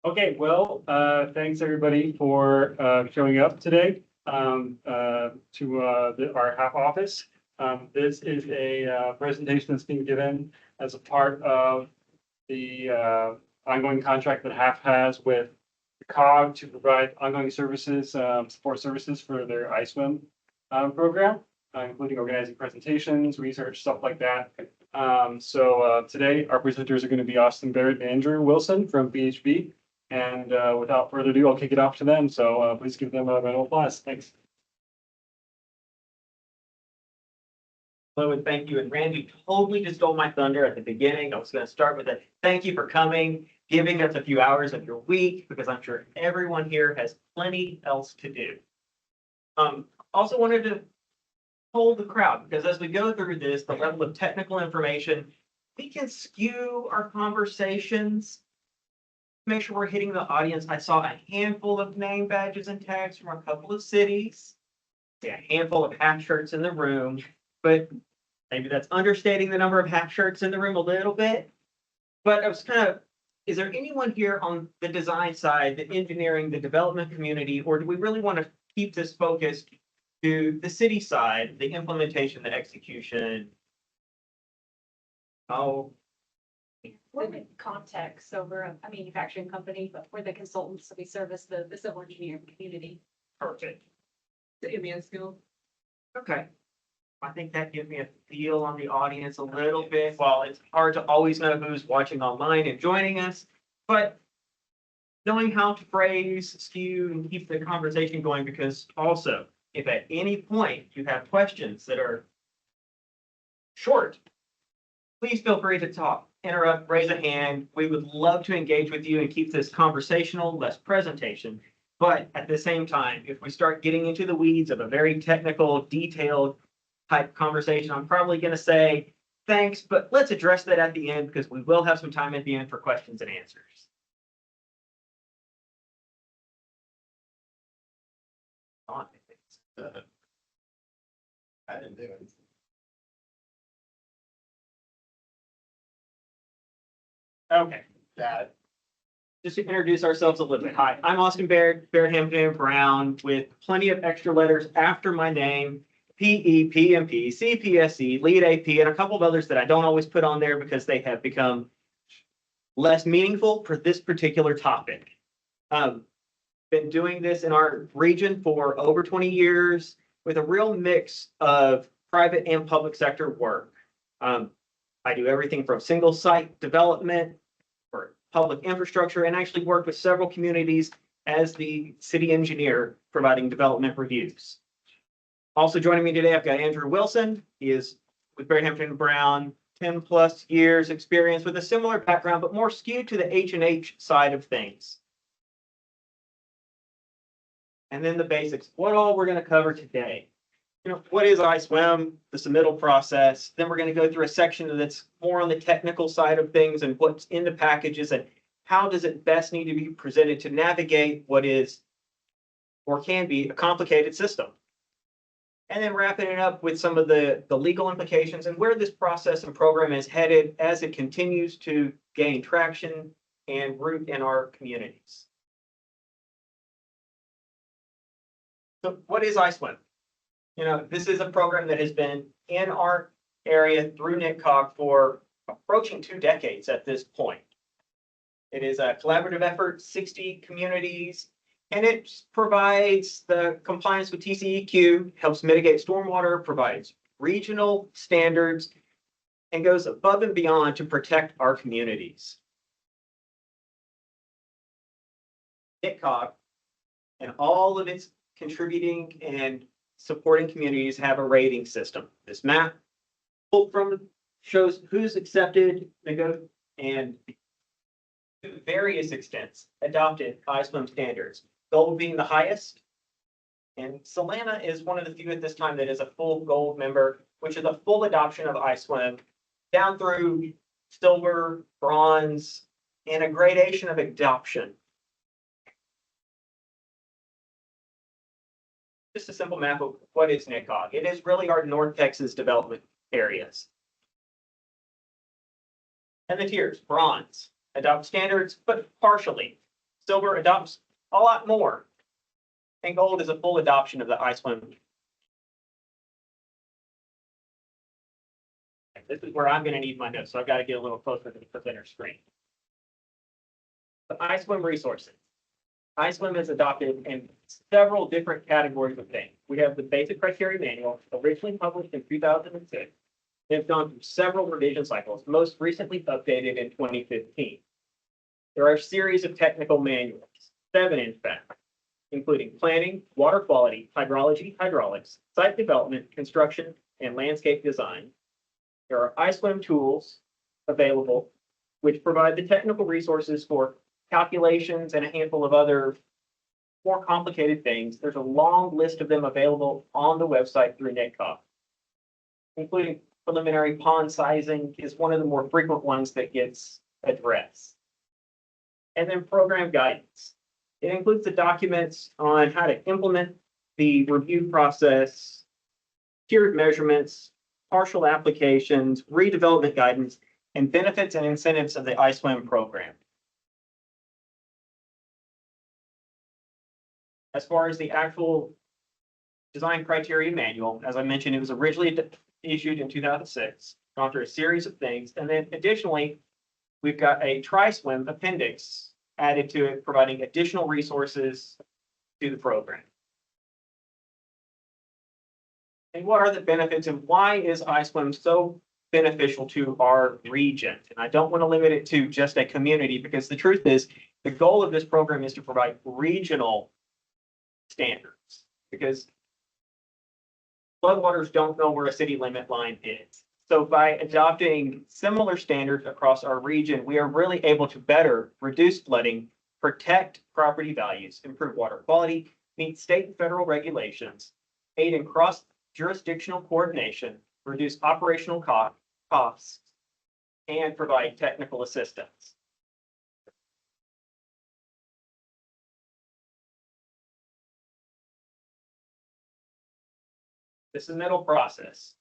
Okay, well, thanks everybody for showing up today to our HAF office. This is a presentation that's being given as a part of the ongoing contract that HAF has with the COG to provide ongoing services, support services for their iSWM program, including organizing presentations, research, stuff like that. Today our presenters are going to be Austin Barrett and Andrew Wilson from BHB. And without further ado, I'll kick it off to them. So please give them a round of applause. Thanks. Hello and thank you. And Randy totally just stole my thunder at the beginning. I was going to start with a thank you for coming, giving us a few hours of your week, because I'm sure everyone here has plenty else to do. Also wanted to hold the crowd, because as we go through this, the level of technical information, we can skew our conversations. Make sure we're hitting the audience. I saw a handful of name badges and tags from a couple of cities. A handful of half shirts in the room, but maybe that's understating the number of half shirts in the room a little bit. But I was kind of, is there anyone here on the design side, the engineering, the development community, or do we really want to keep this focused to the city side, the implementation, the execution? Oh. We're in context over a manufacturing company, but we're the consultants, so we service the civil engineering community. Perfect. The MN school. Okay. I think that gives me a feel on the audience a little bit. While it's hard to always know who's watching online and joining us, but knowing how to phrase, skew, and keep the conversation going, because also, if at any point you have questions that are short, please feel free to talk, interrupt, raise a hand. We would love to engage with you and keep this conversational, less presentation. But at the same time, if we start getting into the weeds of a very technical, detailed type conversation, I'm probably going to say thanks, but let's address that at the end, because we will have some time at the end for questions and answers. I didn't do it. Okay. That. Just to introduce ourselves a little bit. Hi, I'm Austin Barrett, Hampton Brown, with plenty of extra letters after my name, PE, PMP, CPSC, Lead AP, and a couple of others that I don't always put on there because they have become less meaningful for this particular topic. Been doing this in our region for over 20 years with a real mix of private and public sector work. I do everything from single site development for public infrastructure, and actually work with several communities as the city engineer providing development reviews. Also joining me today, I've got Andrew Wilson. He is with Hampton Brown, 10 plus years experience with a similar background, but more skewed to the H&H side of things. And then the basics, what all we're going to cover today. What is iSWM, the submittal process? Then we're going to go through a section that's more on the technical side of things and what's in the packages and how does it best need to be presented to navigate what is or can be a complicated system. And then wrapping it up with some of the legal implications and where this process and program is headed as it continues to gain traction and root in our communities. So what is iSWM? This is a program that has been in our area through NICCOG for approaching 2 decades at this point. It is a collaborative effort, 60 communities, and it provides the compliance with TCEQ, helps mitigate stormwater, provides regional standards, and goes above and beyond to protect our communities. NICCOG and all of its contributing and supporting communities have a rating system. This map pulled from shows who's accepted and to various extents adopted iSWM standards. Gold being the highest, and Salina is one of the few at this time that is a full gold member, which is a full adoption of iSWM down through silver, bronze, and a gradation of adoption. Just a simple map of what is NICCOG. It is really our North Texas development areas. And the tiers, bronze, adopt standards, but partially. Silver adopts a lot more. And gold is a full adoption of the iSWM. This is where I'm going to need my notes, so I've got to get a little closer to the presenter screen. The iSWM resources. iSWM is adopted in several different categories of things. We have the basic criteria manual, originally published in 2006. It's gone through several revision cycles, most recently updated in 2015. There are a series of technical manuals, 7 in fact, including planning, water quality, hydrology, hydraulics, site development, construction, and landscape design. There are iSWM tools available, which provide the technical resources for calculations and a handful of other more complicated things. There's a long list of them available on the website through NetCog, including preliminary pond sizing is one of the more frequent ones that gets addressed. And then program guidance. It includes the documents on how to implement the review process, tiered measurements, partial applications, redevelopment guidance, and benefits and incentives of the iSWM program. As far as the actual design criteria manual, as I mentioned, it was originally issued in 2006, gone through a series of things. And then additionally, we've got a TriSWM appendix added to it, providing additional resources to the program. And what are the benefits and why is iSWM so beneficial to our region? And I don't want to limit it to just a community, because the truth is the goal of this program is to provide regional standards, because floodwaters don't know where a city limit line is. So by adopting similar standards across our region, we are really able to better reduce flooding, protect property values, improve water quality, meet state and federal regulations, aid in cross-jurisdictional coordination, reduce operational costs, and provide technical assistance. The submittal process.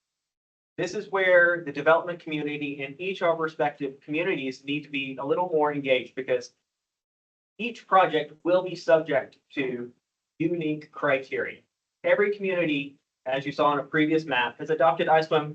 This is where the development community and each of our respective communities need to be a little more engaged, because each project will be subject to unique criteria. Every community, as you saw on a previous map, has adopted iSWM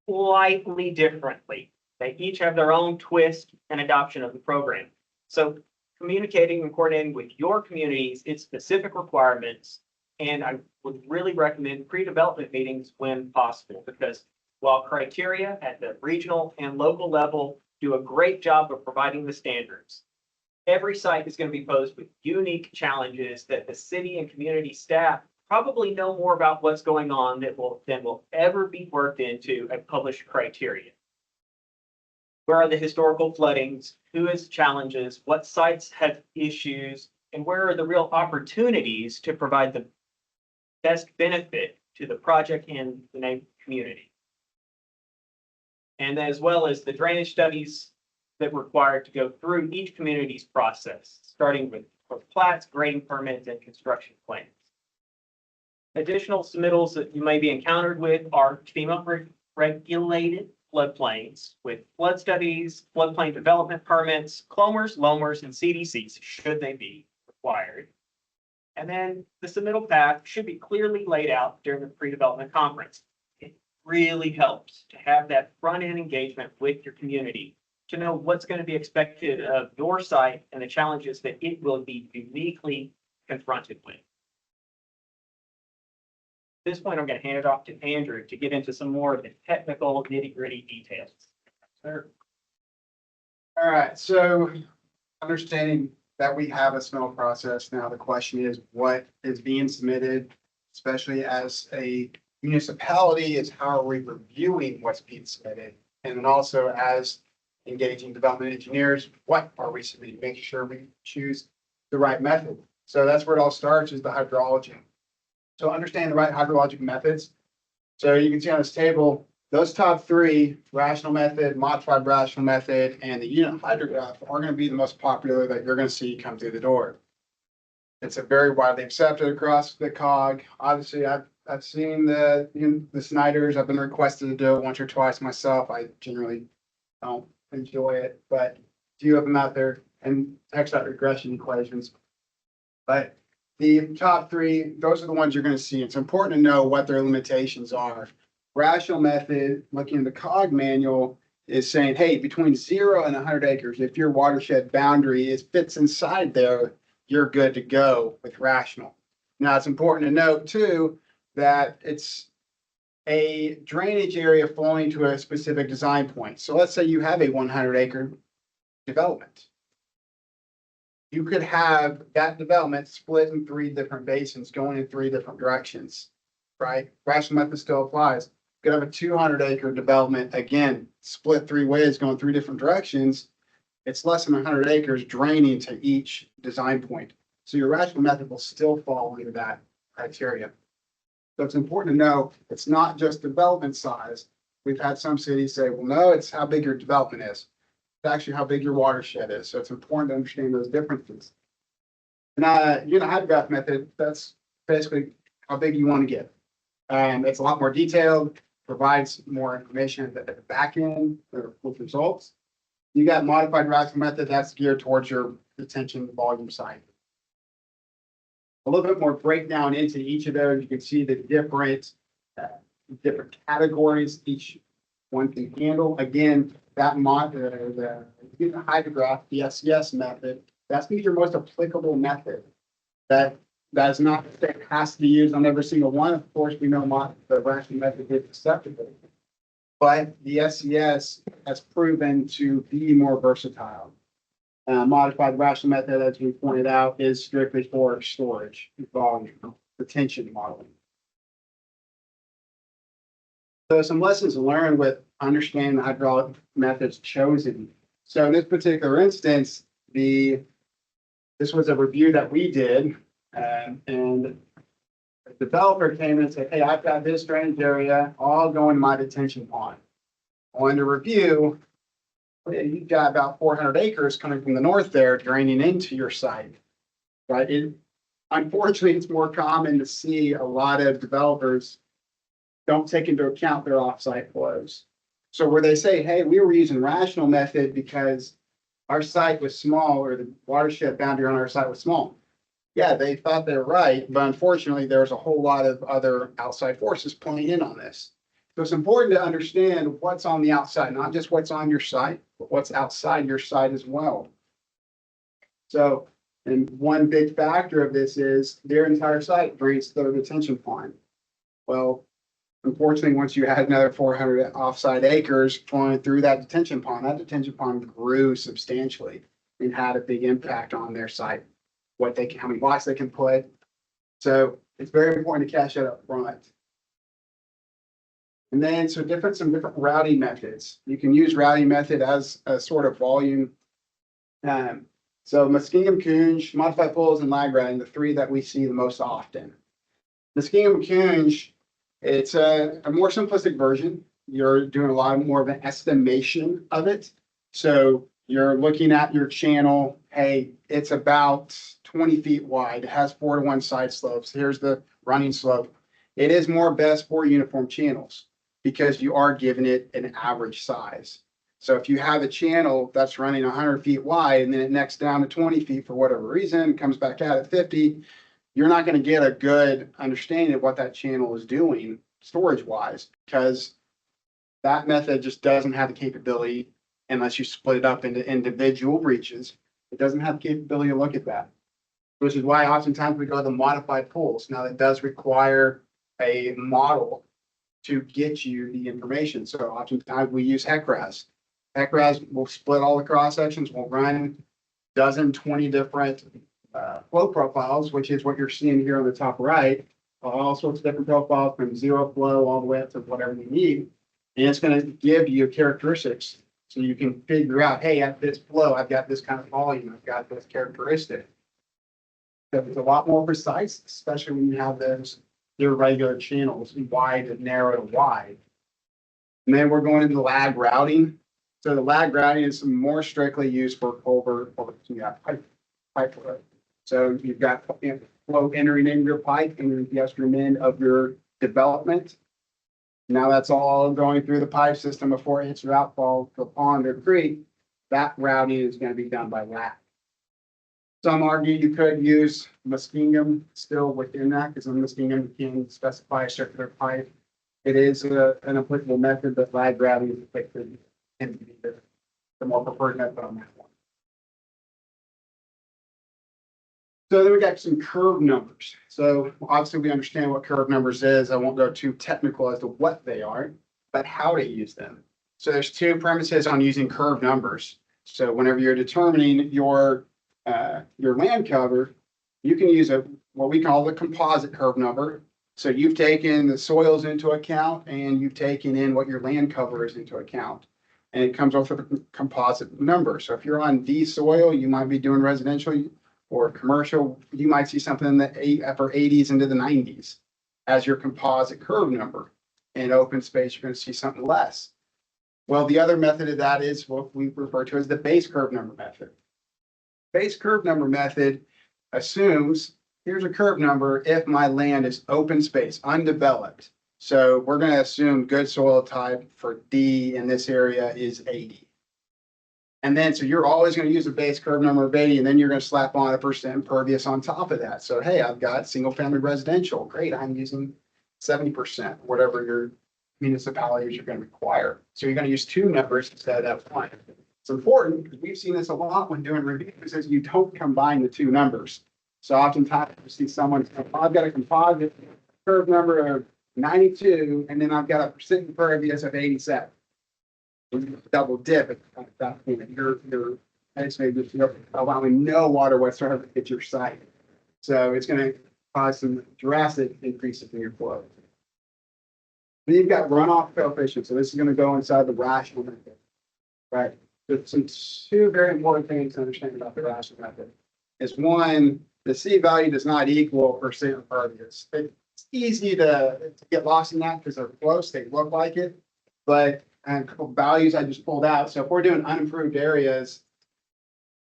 slightly differently. They each have their own twist and adoption of the program. So communicating and coordinating with your communities, its specific requirements, and I would really recommend pre-development meetings when possible, because while criteria at the regional and local level do a great job of providing the standards, every site is going to be posed with unique challenges that the city and community staff probably know more about what's going on than will ever be worked into a published criteria. Where are the historical floodings? Who has challenges? What sites have issues? And where are the real opportunities to provide the best benefit to the project and the neighboring community? And as well as the drainage studies that were required to go through each community's process, starting with plats, grading permits, and construction plans. Additional submittals that you may be encountered with are FEMA regulated floodplains with flood studies, floodplain development permits, CLOMers, LOMers, and CDCs, should they be required. And then the submittal path should be clearly laid out during the pre-development conference. It really helps to have that front-end engagement with your community, to know what's going to be expected of your site and the challenges that it will be uniquely confronted with. At this point, I'm going to hand it off to Andrew to get into some more of the technical nitty-gritty details. Sure. All right, so understanding that we have a submittal process now, the question is what is being submitted, especially as a municipality, is how are we reviewing what's being submitted? And then also as engaging development engineers, what are we submitting? Making sure we choose the right method. So that's where it all starts, is the hydrology. So understand the right hydrologic methods. So you can see on this table, those top 3, rational method, modified rational method, and the unit hydrograph are going to be the most popular that you're going to see come through the door. It's a very widely accepted across the COG. Obviously, I've seen the Snyders. I've been requested to do it once or twice myself. I generally don't enjoy it, but a few of them out there and X out regression equations. But the top three, those are the ones you're going to see. It's important to know what their limitations are. Rational method, looking at the COG manual, is saying, hey, between 0 and 100 acres, if your watershed boundary fits inside there, you're good to go with rational. Now, it's important to note too that it's a drainage area flowing to a specific design point. So let's say you have a 100-acre development. You could have that development split in 3 different basins going in 3 different directions, right? Rational method still applies. You could have a 200-acre development, again, split 3 ways going 3 different directions. It's less than 100 acres draining to each design point. So your rational method will still fall under that criteria. So it's important to know it's not just development size. We've had some cities say, well, no, it's how big your development is. It's actually how big your watershed is. So it's important to understand those differences. And hydrograph method, that's basically how big you want to get. It's a lot more detailed, provides more information at the back end with results. You got modified rational method, that's geared towards your detention volume side. A little bit more breakdown into each of those. You can see the different categories each one can handle. Again, that the hydrograph, the SCS method, that's your most applicable method. That is not that it has to be used on every single one. Of course, we know the rational method is acceptable, but the SCS has proven to be more versatile. Modified rational method, as we pointed out, is strictly for storage, volume, retention modeling. So some lessons learned with understanding the hydraulic methods chosen. So in this particular instance, this was a review that we did, and the developer came in and said, hey, I've got this drainage area all going to my detention pond. On the review, you've got about 400 acres coming from the north there draining into your site, right? Unfortunately, it's more common to see a lot of developers don't take into account their offsite flows. So where they say, hey, we were using rational method because our site was small or the watershed boundary on our site was small. Yeah, they thought they were right, but unfortunately, there's a whole lot of other outside forces playing in on this. So it's important to understand what's on the outside, not just what's on your site, but what's outside your site as well. So, and one big factor of this is their entire site drains to the detention pond. Well, unfortunately, once you add another 400 offsite acres flowing through that detention pond grew substantially and had a big impact on their site, how many blocks they can put. So it's very important to catch that up front. And then some different routing methods. You can use routing method as a sort of volume. So Muskingum-Kunj, modified pools, and lag routing, the 3 that we see the most often. Muskingum-Kunj, it's a more simplistic version. You're doing a lot more of an estimation of it. So you're looking at your channel. Hey, it's about 20 feet wide. It has 4-to-1 side slopes. Here's the running slope. It is more best for uniform channels, because you are giving it an average size. So if you have a channel that's running 100 feet wide and then it necks down to 20 feet for whatever reason, comes back out at 50, you're not going to get a good understanding of what that channel is doing storage-wise, because that method just doesn't have the capability, unless you split it up into individual breaches. It doesn't have the capability to look at that, which is why oftentimes we go to the modified pools. Now, that does require a model to get you the information. So oftentimes we use HECRAS. HECRAS will split all the cross sections, will run 20 different flow profiles, which is what you're seeing here on the top right. All sorts of different profiles from 0 flow all the way up to whatever you need. And it's going to give you characteristics so you can figure out, hey, at this flow, I've got this kind of volume, I've got this characteristic. So it's a lot more precise, especially when you have those irregular channels, wide and narrow and wide. And then we're going into lag routing. So the lag routing is more strictly used for culvert or pipe flow. So you've got flow entering in your pipe and the upstream end of your development. Now that's all going through the pipe system before it hits your outfall to the pond or creek. That routing is going to be done by lag. Some argue you could use Muskingum still within that, because in Muskingum you can specify a circular pipe. It is an applicable method, but lag gravity is applicable and be the more preferred method on that one. So then we got some curve numbers. So obviously we understand what curve numbers is. I won't go too technical as to what they are, but how to use them. So there's two premises on using curve numbers. So whenever you're determining your land cover, you can use what we call the composite curve number. So you've taken the soils into account and you've taken in what your land cover is into account. And it comes off with a composite number. So if you're on D soil, you might be doing residential or commercial. You might see something in the upper 80s into the 90s as your composite curve number. In open space, you're going to see something less. Well, the other method of that is what we refer to as the base curve number method. Base curve number method assumes here's a curve number if my land is open space, undeveloped. So we're going to assume good soil type for D in this area is 80. And then, so you're always going to use a base curve number of 80, and then you're going to slap on a percent impervious on top of that. So, hey, I've got single family residential. Great. I'm using 70%, whatever your municipalities are going to require. So you're going to use two numbers instead of that one. It's important because we've seen this a lot when doing reviews is you don't combine the two numbers. So oftentimes you see someone, I've got a composite curve number of 92, and then I've got a percent impervious of 87. Double dip at that point. You're allowing no water whatsoever to hit your site. So it's going to cause some drastic increases in your flow. Then you've got runoff coefficient. So this is going to go inside the rational method, right? There's some two very important things to understand about the rational method. Is one, the C value does not equal percent impervious. It's easy to get lost in that because they're close, they look like it, but a couple values I just pulled out. So if we're doing unimproved areas,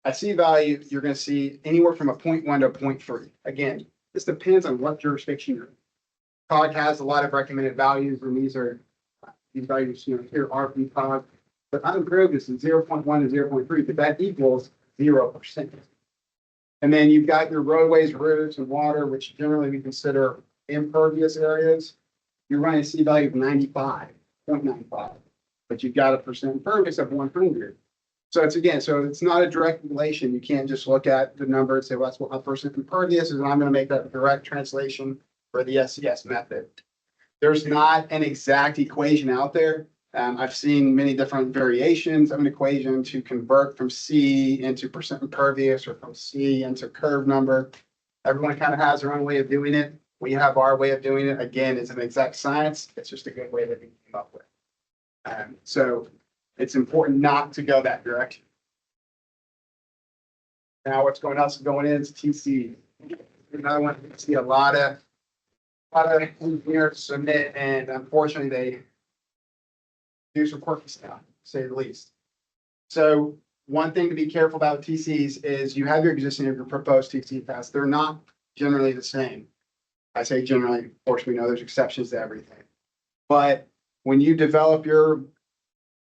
a C value, you're going to see anywhere from a 0.1 to a 0.3. Again, this depends on what jurisdiction you're in. COG has a lot of recommended values, and these values, here are from COG. But unimproved is 0.1 to 0.3, but that equals 0%. And then you've got your roadways, roads, and water, which generally we consider impervious areas. You're running a C value of 95.95, but you've got a percent impervious of 100. So it's not a direct relation. You can't just look at the number and say, well, that's what my percent impervious is, and I'm going to make that a direct translation for the SCS method. There's not an exact equation out there. I've seen many different variations of an equation to convert from C into percent impervious or from C into curve number. Everyone kind of has their own way of doing it. We have our way of doing it. Again, it's an exact science. It's just a good way that we came up with. So it's important not to go that direction. Now, what's going else going in is TC. Another one we see a lot of engineers submit, and unfortunately, they do some quirky stuff, to say the least. So one thing to be careful about with TCs is you have your existing and your proposed TC paths. They're not generally the same. I say generally, of course, we know there's exceptions to everything. But when you develop your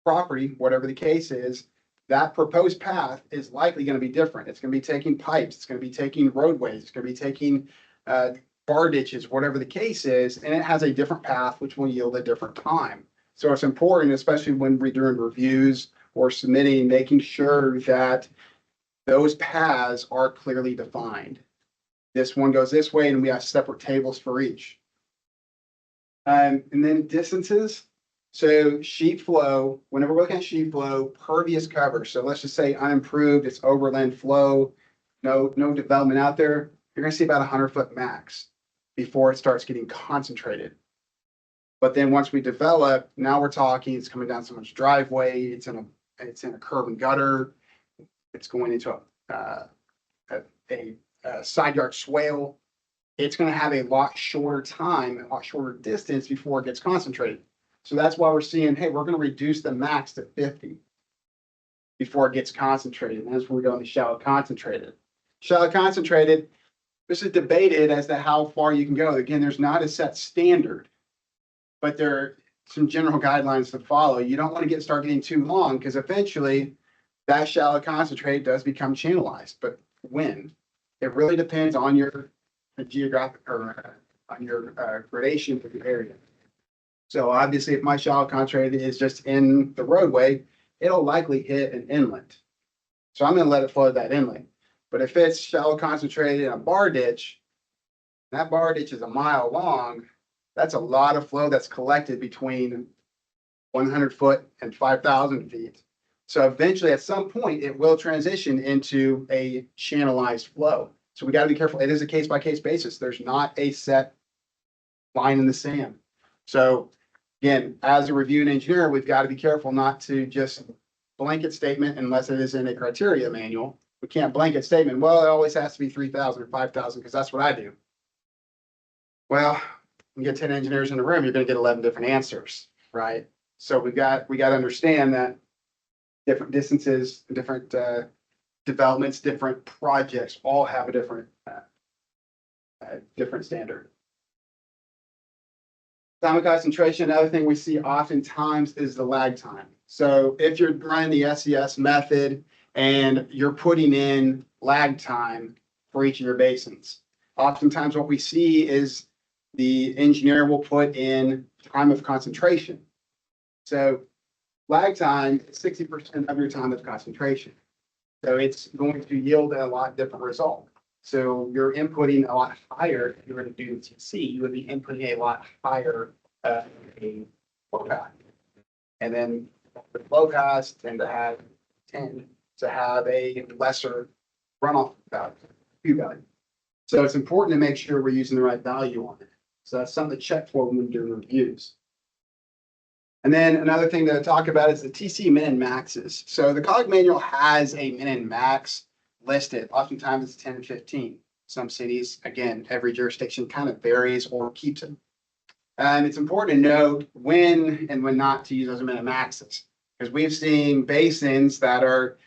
property, whatever the case is, that proposed path is likely going to be different. It's going to be taking pipes. It's going to be taking roadways. It's going to be taking bar ditches, whatever the case is, and it has a different path, which will yield a different time. So it's important, especially when we're doing reviews or submitting, making sure that those paths are clearly defined. This one goes this way, and we have separate tables for each. And then distances. So sheet flow, whenever we're looking at sheet flow, pervious cover. So let's just say unimproved, it's overland flow, no development out there. You're going to see about 100-foot max before it starts getting concentrated. But then once we develop, now we're talking, it's coming down someone's driveway, it's in a curb and gutter, it's going into a side yard swale. It's going to have a lot shorter time, a lot shorter distance before it gets concentrated. So that's why we're seeing, hey, we're going to reduce the max to 50 before it gets concentrated. And that's when we go into shallow concentrated. Shallow concentrated, this is debated as to how far you can go. Again, there's not a set standard, but there are some general guidelines to follow. You don't want to start getting too long because eventually that shallow concentrate does become channelized. But when? It really depends on your geographic or on your gradation of your area. So obviously, if my shallow concentrated is just in the roadway, it'll likely hit an inlet. So I'm gonna let it flow that inlet. But if it's shallow concentrated in a bar ditch, that bar ditch is a mile long, that's a lot of flow that's collected between 100 foot and 5,000 feet. So eventually, at some point, it will transition into a channelized flow. So we got to be careful. It is a case by case basis. There's not a set line in the sand. So again, as a reviewing engineer, we've got to be careful not to just blanket statement unless it is in a criteria manual. We can't blanket statement. Well, it always has to be 3,000 or 5,000 because that's what I do. Well, you get 10 engineers in a room, you're going to get 11 different answers, right? So we got to understand that different distances, different developments, different projects all have a different standard. Time of concentration, another thing we see oftentimes is the lag time. So if you're running the SES method and you're putting in lag time for each of your basins, oftentimes what we see is the engineer will put in time of concentration. So lag time is 60% of your time of concentration. So it's going to yield a lot different result. So you're inputting a lot higher. If you were to do the TC, you would be inputting a lot higher a flow path. And then the flow paths tend to have a lesser runoff value. So it's important to make sure we're using the right value on it. So that's something to check for when we're doing reviews. And then another thing to talk about is the TC min and maxes. So the COG manual has a min and max listed. Oftentimes it's 10 and 15. Some cities, again, every jurisdiction kind of varies or keeps it. And it's important to note when and when not to use those min and maxes, because we've seen basins that are,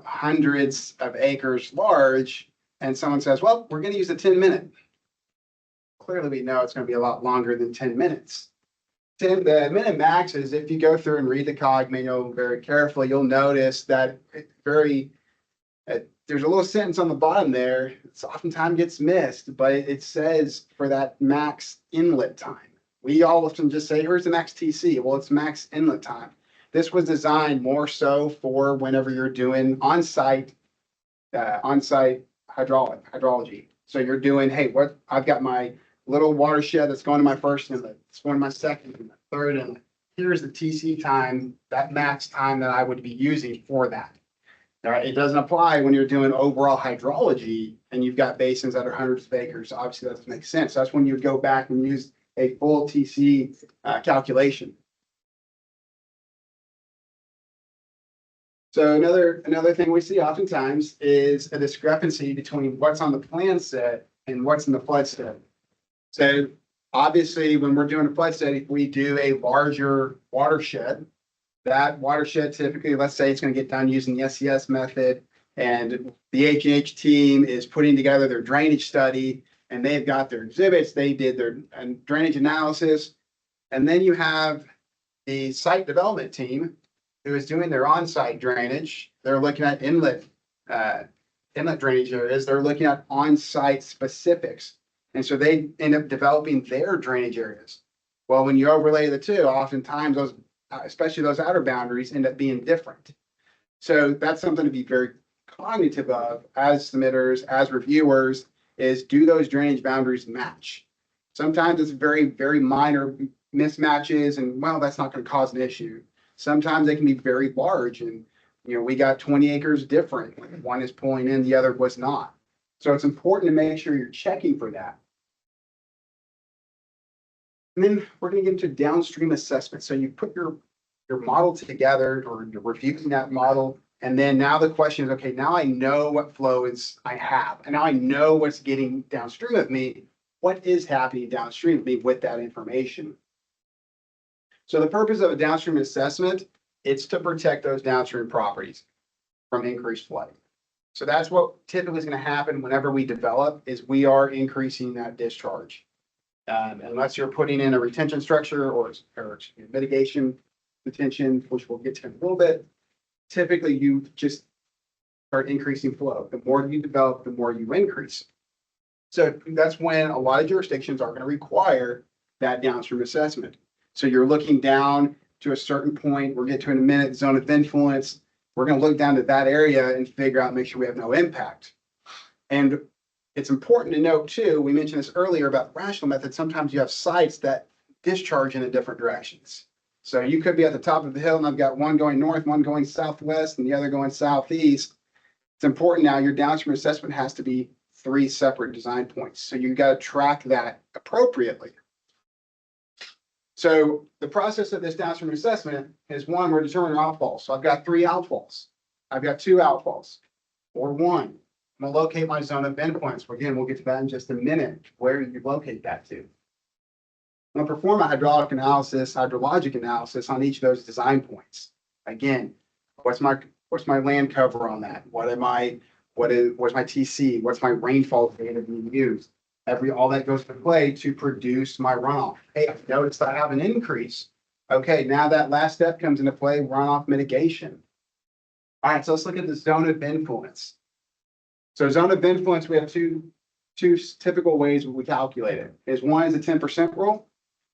hundreds of acres large, and someone says, well, we're going to use a 10-minute. Clearly, we know it's going to be a lot longer than 10 minutes. The min and maxes, if you go through and read the COG manual very carefully, you'll notice that there's a little sentence on the bottom there. It's oftentimes gets missed, but it says for that max inlet time. We all often just say, here's the max TC. Well, it's max inlet time. This was designed more so for whenever you're doing on-site hydrology. So you're doing, hey, I've got my little watershed that's going to my first inlet. It's going to my second inlet, third inlet. Here's the TC time, that max time that I would be using for that. All right, it doesn't apply when you're doing overall hydrology and you've got basins that are hundreds of acres. Obviously, that doesn't make sense. That's when you go back and use a full TC calculation. So another thing we see oftentimes is a discrepancy between what's on the plan set and what's in the flood study. So obviously, when we're doing a flood study, if we do a larger watershed, that watershed typically, let's say it's going to get done using the SES method, and the H&H team is putting together their drainage study, and they've got their exhibits, they did their drainage analysis, and then you have the site development team who is doing their on-site drainage. They're looking at inlet drainage areas. They're looking at on-site specifics. And so they end up developing their drainage areas. Well, when you overlay the two, oftentimes those, especially those outer boundaries, end up being different. So that's something to be very cognitive of as submitters, as reviewers, is do those drainage boundaries match? Sometimes it's very, very minor mismatches, and well, that's not going to cause an issue. Sometimes they can be very large, and we got 20 acres different. One is pulling in, the other was not. So it's important to make sure you're checking for that. And then we're going to get into downstream assessment. So you put your model together, or you're reviewing that model. And then now the question is, okay, now I know what flow I have. And now I know what's getting downstream of me. What is happening downstream of me with that information? So the purpose of a downstream assessment, it's to protect those downstream properties from increased flooding. So that's what typically is going to happen whenever we develop, is we are increasing that discharge. Unless you're putting in a retention structure or mitigation retention, which we'll get to in a little bit. Typically, you just start increasing flow. The more you develop, the more you increase. So that's when a lot of jurisdictions are going to require that downstream assessment. So you're looking down to a certain point. We'll get to in a minute, zone of influence. We're going to look down to that area and figure out, make sure we have no impact. And it's important to note too, we mentioned this earlier about rational method. Sometimes you have sites that discharge in different directions. So you could be at the top of the hill and I've got one going north, one going southwest, and the other going southeast. It's important now your downstream assessment has to be 3 separate design points. So you got to track that appropriately. So the process of this downstream assessment is one, we're determining outfalls. So I've got 3 outfalls. I've got 2 outfalls or 1. I'm going to locate my zone of influence. Again, we'll get to that in just a minute. Where do you locate that to? I'm going to perform a hydrologic analysis on each of those design points. Again, what's my land cover on that? What's my TC? What's my rainfall data being used? All that goes to play to produce my runoff. Hey, I've noticed I have an increase. Okay, now that last step comes into play, runoff mitigation. All right, so let's look at the zone of influence. So zone of influence, we have two typical ways we calculate it. One is a 10% rule.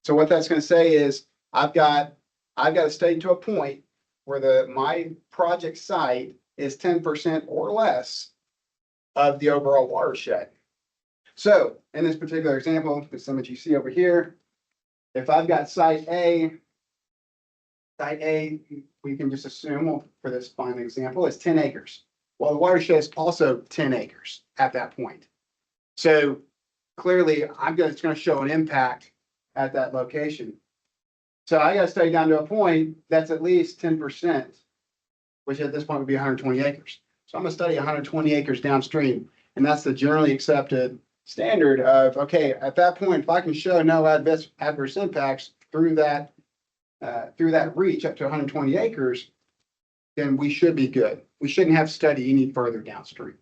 So what that's going to say is I've got to stay to a point where my project site is 10% or less of the overall watershed. So in this particular example, the image you see over here, if I've got site A, we can just assume for this final example, is 10 acres. Well, the watershed is also 10 acres at that point. So clearly, it's going to show an impact at that location. So I got to study down to a point that's at least 10%, which at this point would be 120 acres. So I'm going to study 120 acres downstream. And that's the generally accepted standard of, okay, at that point, if I can show no adverse impacts through that reach up to 120 acres, then we should be good. We shouldn't have to study any further downstream.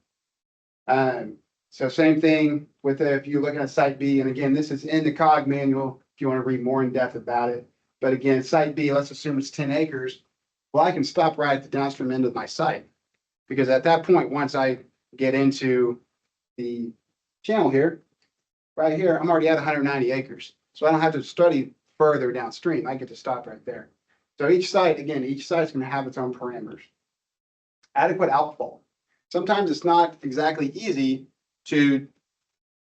So same thing with if you're looking at site B, and again, this is in the COG manual if you want to read more in depth about it. But again, site B, let's assume it's 10 acres. Well, I can stop right at the downstream end of my site, because at that point, once I get into the channel here, right here, I'm already at 190 acres. So I don't have to study further downstream. I get to stop right there. So each site is going to have its own parameters. Adequate outfall. Sometimes it's not exactly easy to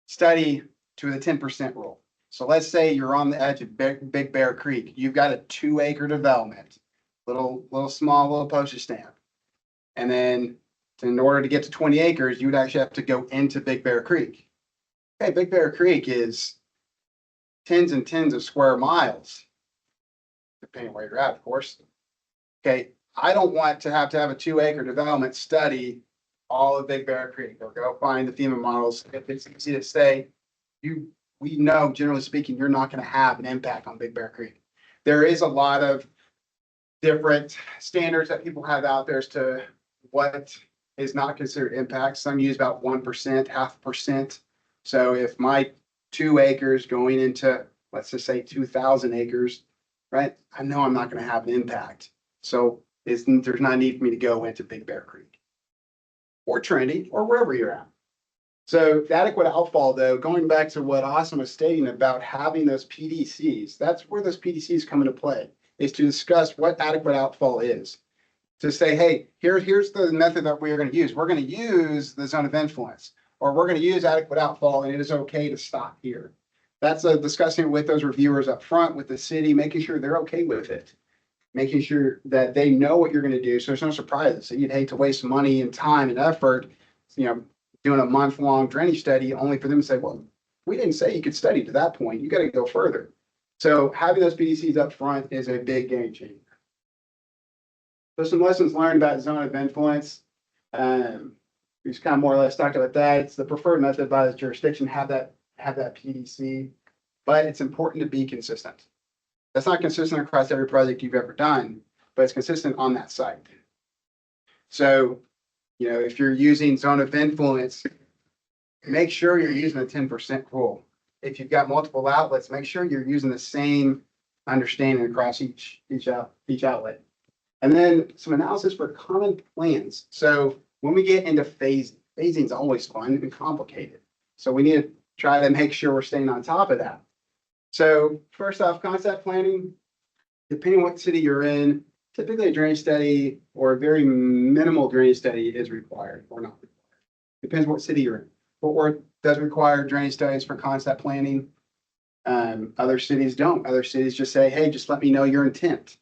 study to the 10% rule. So let's say you're on the edge of Big Bear Creek. You've got a 2-acre development, little postage stamp. And then in order to get to 20 acres, you would actually have to go into Big Bear Creek. Okay, Big Bear Creek is tens and tens of square miles, depending where you're at, of course. Okay, I don't want to have a 2-acre development study all of Big Bear Creek or go find the FEMA models. If it's easy to say, we know, generally speaking, you're not going to have an impact on Big Bear Creek. There is a lot of different standards that people have out there as to what is not considered impact. Some use about 1%, 0.5%. So if my 2 acres going into, let's just say 2,000 acres, right? I know I'm not going to have an impact. So there's not a need for me to go into Big Bear Creek or Trinity or wherever you're at. So the adequate outfall, though, going back to what Austin was stating about having those PDCs, that's where those PDCs come into play, is to discuss what adequate outfall is. To say, hey, here's the method that we're going to use. We're going to use the zone of influence, or we're going to use adequate outfall, and it is okay to stop here. That's discussing with those reviewers up front, with the city, making sure they're okay with it, making sure that they know what you're going to do, so there's no surprises. So you'd hate to waste money and time and effort, doing a month-long drainage study only for them to say, well, we didn't say you could study to that point. You got to go further. So having those PDCs up front is a big game changer. So some lessons learned about zone of influence. We just kind of more or less talked about that. It's the preferred method by the jurisdiction, have that PDC, but it's important to be consistent. That's not consistent across every project you've ever done, but it's consistent on that site. So, if you're using zone of influence, make sure you're using the 10% rule. If you've got multiple outlets, make sure you're using the same understanding across each outlet. And then some analysis for common plans. So when we get into phasing is always fun and complicated. So we need to try to make sure we're staying on top of that. So first off, concept planning, depending on what city you're in, typically a drainage study or a very minimal drainage study is required or not required. Depends what city you're in. Fort Worth does require drainage studies for concept planning. Other cities don't. Other cities just say, hey, just let me know your intent.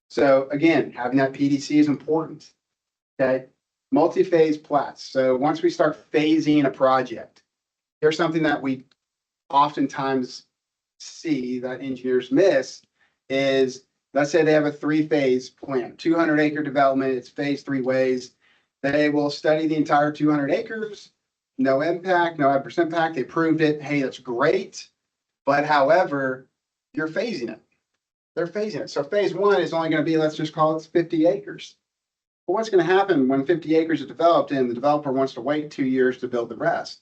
So again, having that PDC is important. Okay. Multi-phase plats. So once we start phasing a project, here's something that we oftentimes see that engineers miss is, let's say they have a 3-phase plan, 200-acre development, it's phased 3 ways. They will study the entire 200 acres, no impact, no adverse impact. They proved it. Hey, that's great. But however, you're phasing it. They're phasing it. So phase 1 is only going to be, let's just call it 50 acres. But what's going to happen when 50 acres is developed and the developer wants to wait 2 years to build the rest?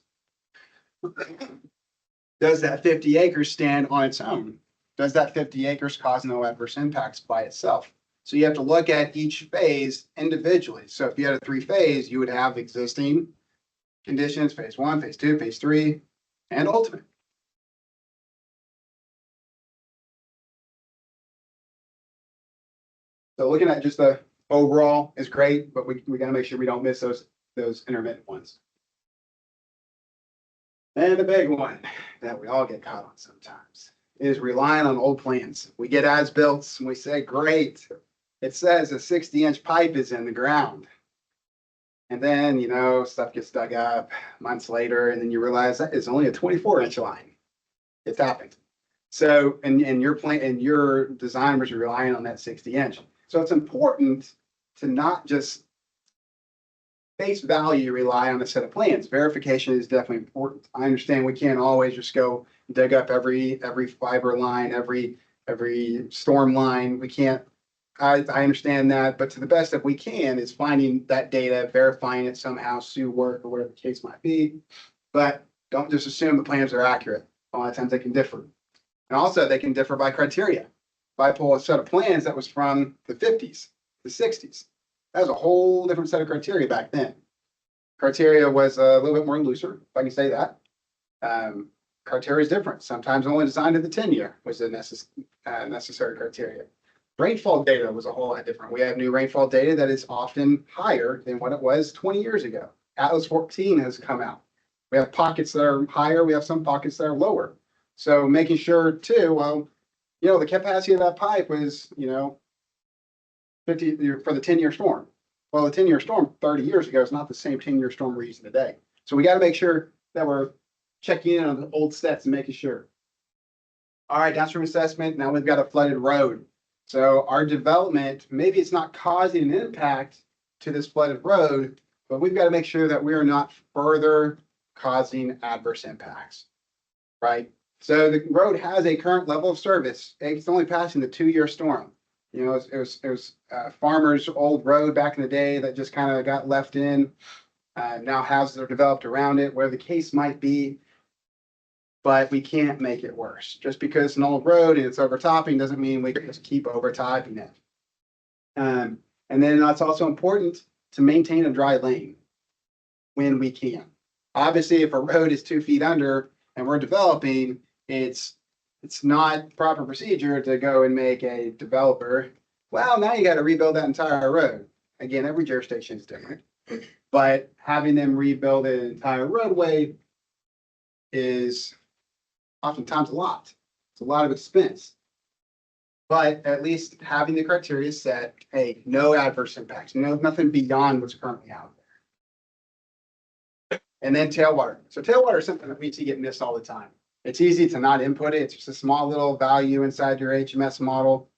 Does that 50 acres stand on its own? Does that 50 acres cause no adverse impacts by itself? So you have to look at each phase individually. So if you had a 3-phase, you would have existing conditions, phase 1, phase 2, phase 3, and ultimate. So looking at just the overall is great, but we got to make sure we don't miss those intermittent ones. And the big one that we all get caught on sometimes is relying on old plans. We get as-built and we say, great, it says a 60-inch pipe is in the ground. And then, stuff gets dug up months later, and then you realize that it's only a 24-inch line. It's happened. So, and your plan and your design was relying on that 60-inch. So it's important to not just face value rely on a set of plans. Verification is definitely important. I understand we can't always just go dig up every fiber line, every storm line. We can't. I understand that, but to the best that we can is finding that data, verifying it somehow, SUE work or whatever the case might be. But don't just assume the plans are accurate. A lot of times they can differ. And also they can differ by criteria. If I pull a set of plans that was from the 50s, the 60s, that was a whole different set of criteria back then. Criteria was a little bit more looser, if I can say that. Criteria is different. Sometimes only designed in the 10-year was the necessary criteria. Rainfall data was a whole lot different. We have new rainfall data that is often higher than what it was 20 years ago. Atlas 14 has come out. We have pockets that are higher. We have some pockets that are lower. So making sure too, well, the capacity of that pipe was, 50 for the 10-year storm. Well, the 10-year storm 30 years ago is not the same 10-year storm we're using today. So we got to make sure that we're checking in on the old stats and making sure. All right, downstream assessment. Now we've got a flooded road. So our development, maybe it's not causing an impact to this flooded road, but we've got to make sure that we are not further causing adverse impacts, right? So the road has a current level of service. It's only passing the 2-year storm. It was farmer's old road back in the day that just kind of got left in. Now houses are developed around it, where the case might be. But we can't make it worse. Just because it's an old road and it's overtopping doesn't mean we can just keep overtopping it. And then it's also important to maintain a dry lane when we can. Obviously, if a road is 2 feet under and we're developing, it's not proper procedure to go and make a developer, well, now you got to rebuild that entire road. Again, every jurisdiction is different. But having them rebuild an entire roadway is oftentimes a lot. It's a lot of expense. But at least having the criteria set, hey, no adverse impacts, nothing beyond what's currently out there. And then tailwater. So tailwater is something that we see get missed all the time. It's easy to not input it. It's just a small little value inside your HMS model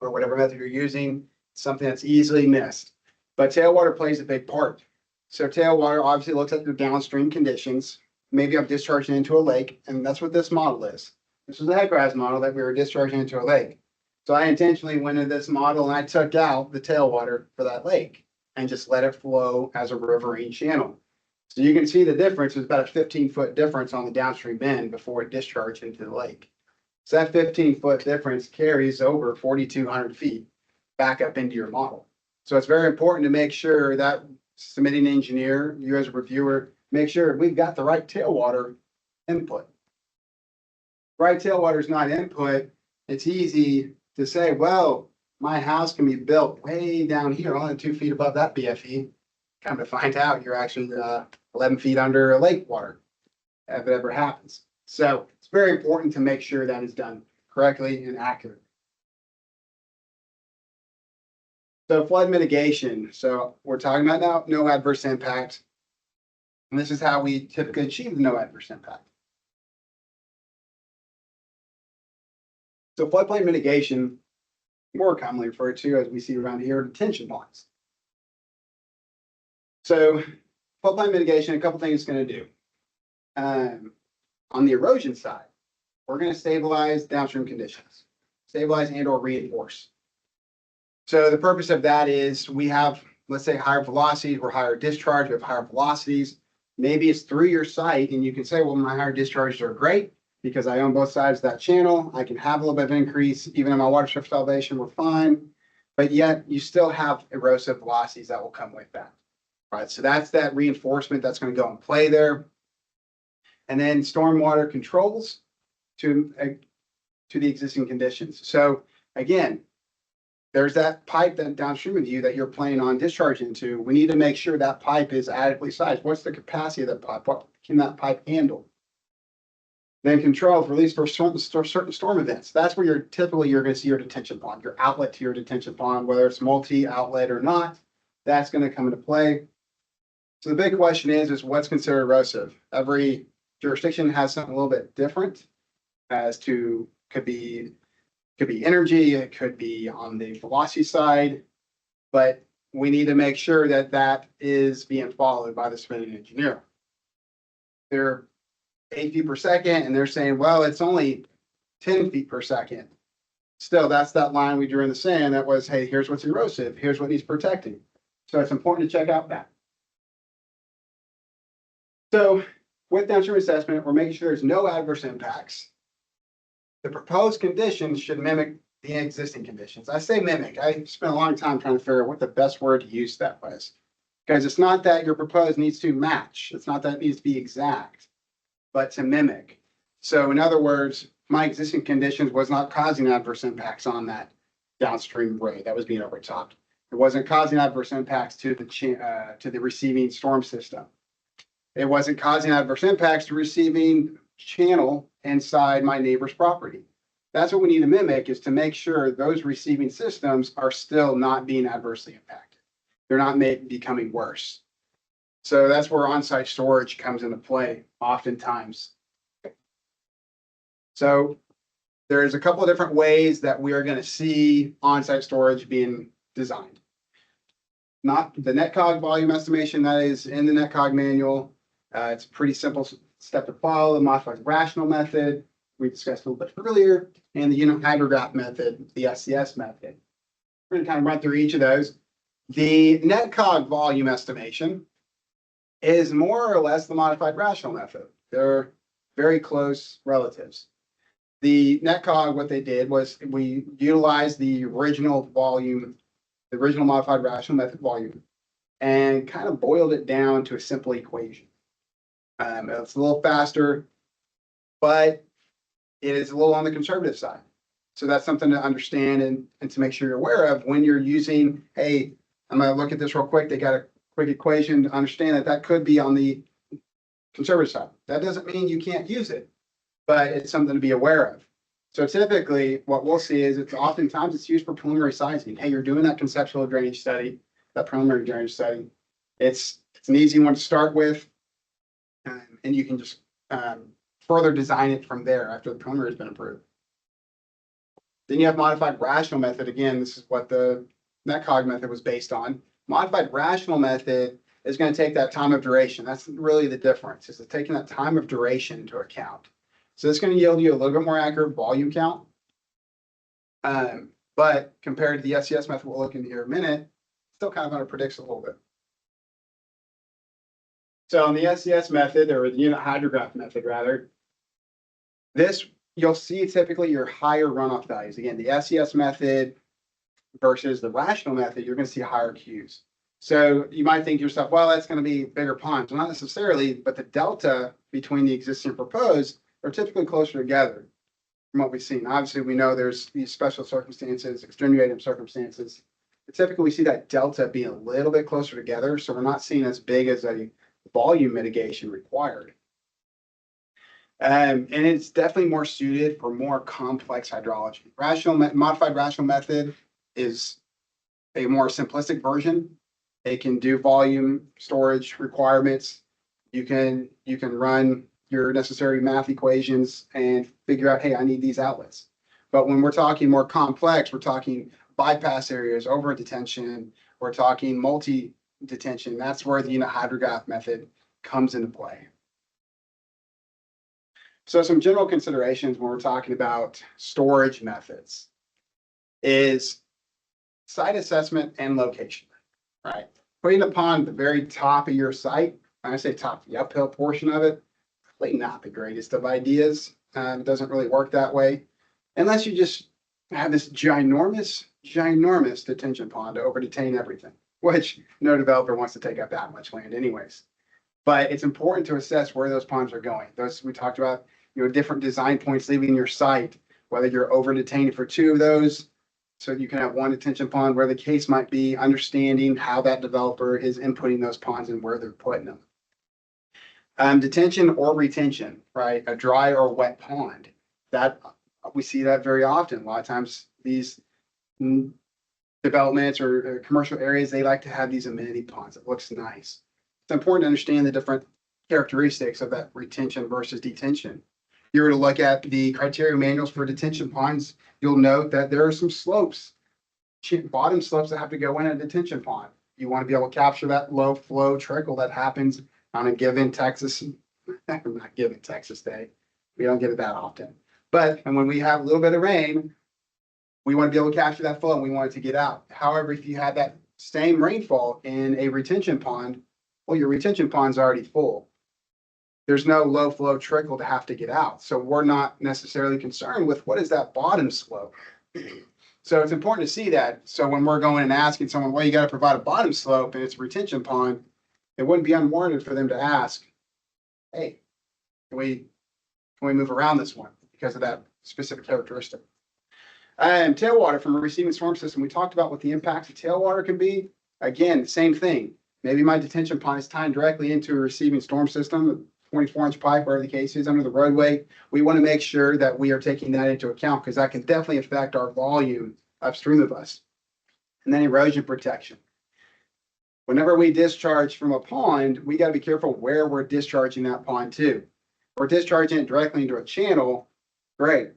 or whatever method you're using. It's something that's easily missed. But tailwater plays a big part. So tailwater obviously looks at the downstream conditions. Maybe I'm discharging into a lake, and that's what this model is. This is a headgrass model that we were discharging into a lake. So I intentionally went into this model and I took out the tailwater for that lake and just let it flow as a riverine channel. So you can see the difference. There's about a 15-foot difference on the downstream bend before it discharged into the lake. So that 15-foot difference carries over 4,200 feet back up into your model. So it's very important to make sure that submitting engineer, you as a reviewer, make sure we've got the right tailwater input. Right tailwater is not input. It's easy to say, well, my house can be built way down here, only 2 feet above that BFE. Come to find out, you're actually 11 feet under a lake water, if it ever happens. So it's very important to make sure that is done correctly and accurately. So flood mitigation. So we're talking about now no adverse impact. And this is how we typically achieve the no adverse impact. So floodplain mitigation, more commonly referred to as we see around here, detention ponds. So floodplain mitigation, a couple things it's going to do. On the erosion side, we're going to stabilize downstream conditions, stabilize and or reinforce. So the purpose of that is we have, let's say, higher velocities or higher discharge, we have higher velocities. Maybe it's through your site and you can say, well, my higher discharges are great because I own both sides of that channel. I can have a little bit of increase, even in my water surface elevation, we're fine. But yet you still have erosive velocities that will come with that. Right, so that's that reinforcement that's going to go and play there. And then stormwater controls to the existing conditions. So again, there's that pipe that downstream of you that you're planning on discharging into. We need to make sure that pipe is adequately sized. What's the capacity of that pipe? What can that pipe handle? Then controls release for certain storm events. That's where you're going to see your detention pond, your outlet to your detention pond, whether it's multi-outlet or not. That's going to come into play. So the big question is what's considered erosive? Every jurisdiction has something a little bit different as to could be energy, it could be on the velocity side, but we need to make sure that that is being followed by the submitting engineer. They're 8 feet per second and they're saying, well, it's only 10 feet per second. Still, that's that line we drew in the sand that was, hey, here's what's erosive, here's what needs protecting. So it's important to check out that. So with downstream assessment, we're making sure there's no adverse impacts. The proposed conditions should mimic the existing conditions. I say mimic. I spent a long time trying to figure out what the best word to use that was. Because it's not that your proposed needs to match. It's not that it needs to be exact, but to mimic. So in other words, my existing conditions was not causing adverse impacts on that downstream rate that was being overtopped. It wasn't causing adverse impacts to the receiving storm system. It wasn't causing adverse impacts to receiving channel inside my neighbor's property. That's what we need to mimic, is to make sure those receiving systems are still not being adversely impacted. They're not becoming worse. So that's where on-site storage comes into play oftentimes. So there's a couple of different ways that we are going to see on-site storage being designed. Not the NetCog volume estimation that is in the NetCog manual. It's a pretty simple step to follow. The modified rational method we discussed a little bit earlier, and the unit hydrograph method, the SCS method. We're going to kind of run through each of those. The NetCog volume estimation is more or less the modified rational method. They're very close relatives. The NetCog, what they did was we utilized the original volume, the original modified rational method volume, and kind of boiled it down to a simple equation. It's a little faster, but it is a little on the conservative side. So that's something to understand and to make sure you're aware of when you're using, hey, I'm going to look at this real quick. They got a quick equation to understand that that could be on the conservative side. That doesn't mean you can't use it, but it's something to be aware of. So typically what we'll see is oftentimes it's used for preliminary sizing. Hey, you're doing that conceptual drainage study, that preliminary drainage study. It's an easy one to start with. And you can just further design it from there after the preliminary has been approved. Then you have modified rational method. Again, this is what the NetCog method was based on. Modified rational method is going to take that time of duration. That's really the difference, is taking that time of duration into account. So it's going to yield you a little bit more accurate volume count. But compared to the SCS method we'll look into here in a minute, still kind of underpredicts a little bit. So in the SCS method, or the unit hydrograph method rather, this you'll see typically your higher runoff values. Again, the SCS method versus the rational method, you're going to see higher Qs. So you might think to yourself, well, that's going to be bigger ponds. Well, not necessarily, but the delta between the existing and proposed are typically closer together from what we've seen. Obviously, we know there's these special circumstances, extenuating circumstances. But typically, we see that delta being a little bit closer together. So we're not seeing as big as a volume mitigation required. And it's definitely more suited for more complex hydrology. Modified rational method is a more simplistic version. It can do volume storage requirements. You can run your necessary math equations and figure out, hey, I need these outlets. But when we're talking more complex, we're talking bypass areas, over detention, we're talking multi detention. That's where the unit hydrograph method comes into play. So some general considerations when we're talking about storage methods is site assessment and location, right? Putting a pond at the very top of your site, when I say top, the uphill portion of it, probably not the greatest of ideas. It doesn't really work that way unless you just have this ginormous detention pond to over detain everything, which no developer wants to take up that much land anyways. But it's important to assess where those ponds are going. Those we talked about, different design points leaving your site, whether you're over detaining for two of those, so you can have one detention pond, where the case might be, understanding how that developer is inputting those ponds and where they're putting them. Detention or retention, right? A dry or wet pond. That we see that very often. A lot of times these developments or commercial areas, they like to have these amenity ponds. It looks nice. It's important to understand the different characteristics of that retention versus detention. If you were to look at the criteria manuals for detention ponds, you'll note that there are some slopes, bottom slopes that have to go in a detention pond. You want to be able to capture that low flow trickle that happens on a given Texas, not given Texas day. We don't get it that often. But and when we have a little bit of rain, we want to be able to capture that flow and we want it to get out. However, if you have that same rainfall in a retention pond, well, your retention pond's already full. There's no low flow trickle to have to get out. So we're not necessarily concerned with what is that bottom slope. So it's important to see that. So when we're going and asking someone, well, you got to provide a bottom slope and it's a retention pond, it wouldn't be unwarranted for them to ask, hey, can we move around this one because of that specific characteristic? And tailwater from a receiving storm system, we talked about what the impacts of tailwater can be. Again, same thing. Maybe my detention pond is tied directly into a receiving storm system, 24-inch pipe, whatever the case is, under the roadway. We want to make sure that we are taking that into account because that can definitely affect our volume upstream of us. And then erosion protection. Whenever we discharge from a pond, we got to be careful where we're discharging that pond to. If we're discharging it directly into a channel, great.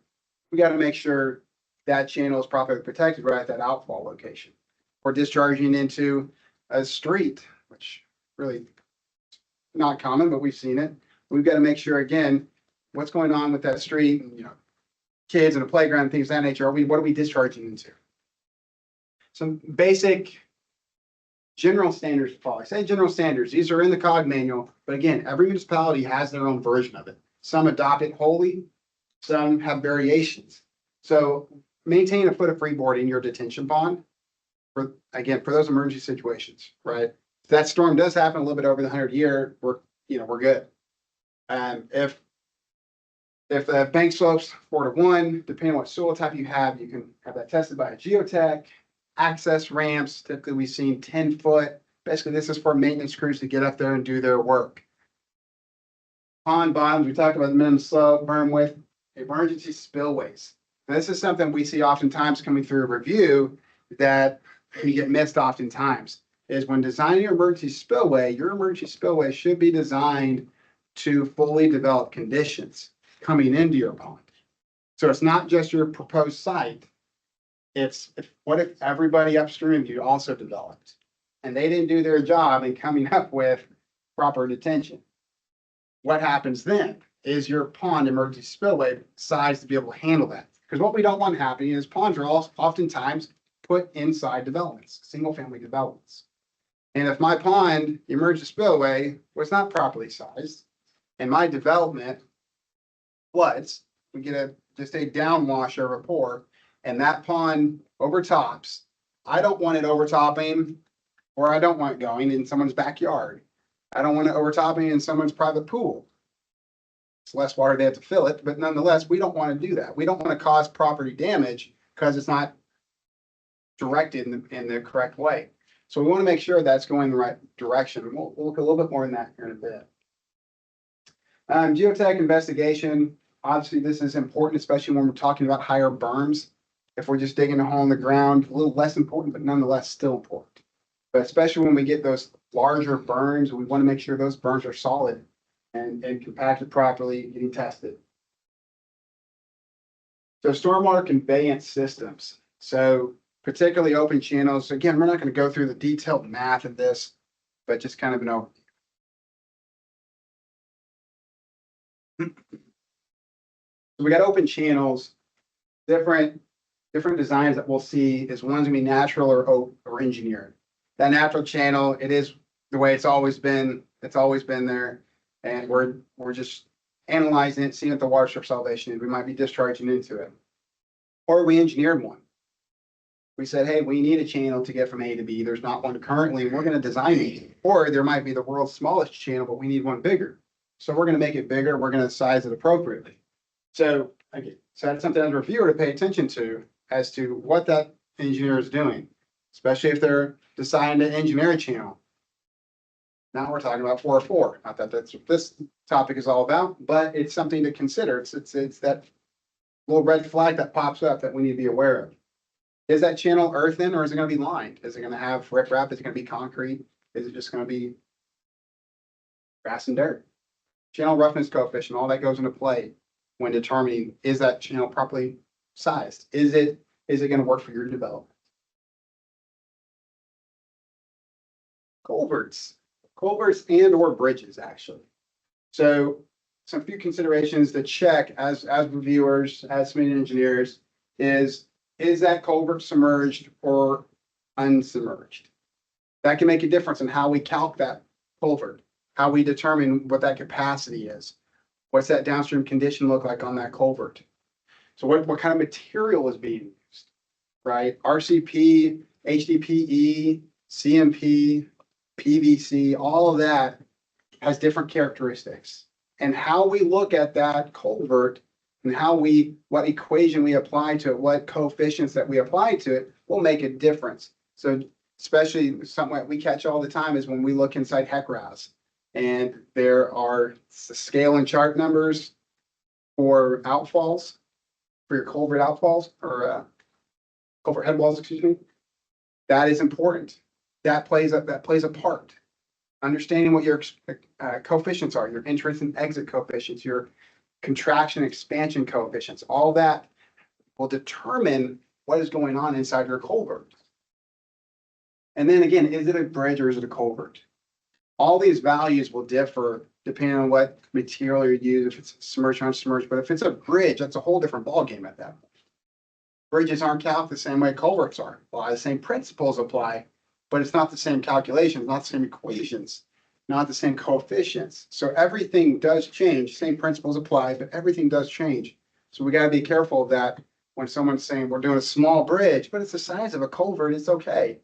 We got to make sure that channel is properly protected right at that outfall location. We're discharging into a street, which really not common, but we've seen it. We've got to make sure, again, what's going on with that street, and, kids in a playground, things of that nature. What are we discharging into? Some basic general standards to follow. I say general standards. These are in the COG manual, but again, every municipality has their own version of it. Some adopt it wholly, some have variations. So maintain a foot of freeboard in your detention pond for those emergency situations, right? If that storm does happen a little bit over the 100-year, we're good. If the bank slopes 4-to-1, depending on what soil type you can have that tested by a geotech. Access ramps, typically we've seen 10-foot. Basically, this is for maintenance crews to get up there and do their work. Pond bottoms, we talked about the minimum slope, berm width, emergency spillways. Now, this is something we see oftentimes coming through a review that we get missed oftentimes, is when designing your emergency spillway should be designed to fully develop conditions coming into your pond. So it's not just your proposed site. What if everybody upstream you also developed and they didn't do their job in coming up with proper detention? What happens then? Is your pond emergency spillway sized to be able to handle that? Because what we don't want happening is ponds are oftentimes put inside developments, single family developments. And if my pond emergency spillway was not properly sized and my development floods, we get just a downwash or a pour, and that pond overtops, I don't want it overtopping or I don't want it going in someone's backyard. I don't want it overtopping in someone's private pool. It's less water, they have to fill it, but nonetheless, we don't want to do that. We don't want to cause property damage because it's not directed in the correct way. So we want to make sure that's going the right direction. We'll look a little bit more in that here in a bit. Geotech investigation, obviously this is important, especially when we're talking about higher berms. If we're just digging a hole in the ground, a little less important, but nonetheless still important. But especially when we get those larger berms, we want to make sure those berms are solid and compacted properly, getting tested. So stormwater conveyance systems. So particularly open channels. Again, we're not going to go through the detailed math of this, but just kind of an overview. We got open channels, different designs that we'll see is one's gonna be natural or engineered. That natural channel, it is the way it's always been. It's always been there, and we're just analyzing it, seeing what the water surface elevation is. We might be discharging into it, or we engineered one. We said, hey, we need a channel to get from A to B. There's not one currently, and we're going to design it. Or there might be the world's smallest channel, but we need one bigger. So we're going to make it bigger. We're going to size it appropriately. So that's something as a reviewer to pay attention to as to what that engineer is doing, especially if they're deciding to engineer a channel. Now we're talking about 404. Not that that's what this topic is all about, but it's something to consider. It's that little red flag that pops up that we need to be aware of. Is that channel earthen or is it going to be lined? Is it going to have riprap? Is it going to be concrete? Is it just going to be grass and dirt? Channel roughness coefficient, all that goes into play when determining, is that channel properly sized? Is it going to work for your development? Culverts and or bridges, actually. So some few considerations to check as reviewers, as submitting engineers is that culvert submerged or unsubmerged? That can make a difference in how we calc that culvert, how we determine what that capacity is. What's that downstream condition look like on that culvert? So what kind of material is being used, right? RCP, HDPE, CMP, PVC, all of that has different characteristics. And how we look at that culvert and what equation we apply to it, what coefficients that we apply to it will make a difference. So especially something that we catch all the time is when we look inside HEC-RAS and there are scale and chart numbers for outfalls, for your culvert outfalls or culvert head walls, excuse me. That is important. That plays a part. Understanding what your coefficients are, your entrance and exit coefficients, your contraction expansion coefficients, all that will determine what is going on inside your culvert. And then again, is it a bridge or is it a culvert? All these values will differ depending on what material you use, if it's submerged or unsubmerged. But if it's a bridge, that's a whole different ballgame at that point. Bridges aren't calculated the same way culverts are. A lot of the same principles apply, but it's not the same calculations, not the same equations, not the same coefficients. So everything does change. Same principles apply, but everything does change. So we got to be careful of that when someone's saying we're doing a small bridge, but it's the size of a culvert, it's okay.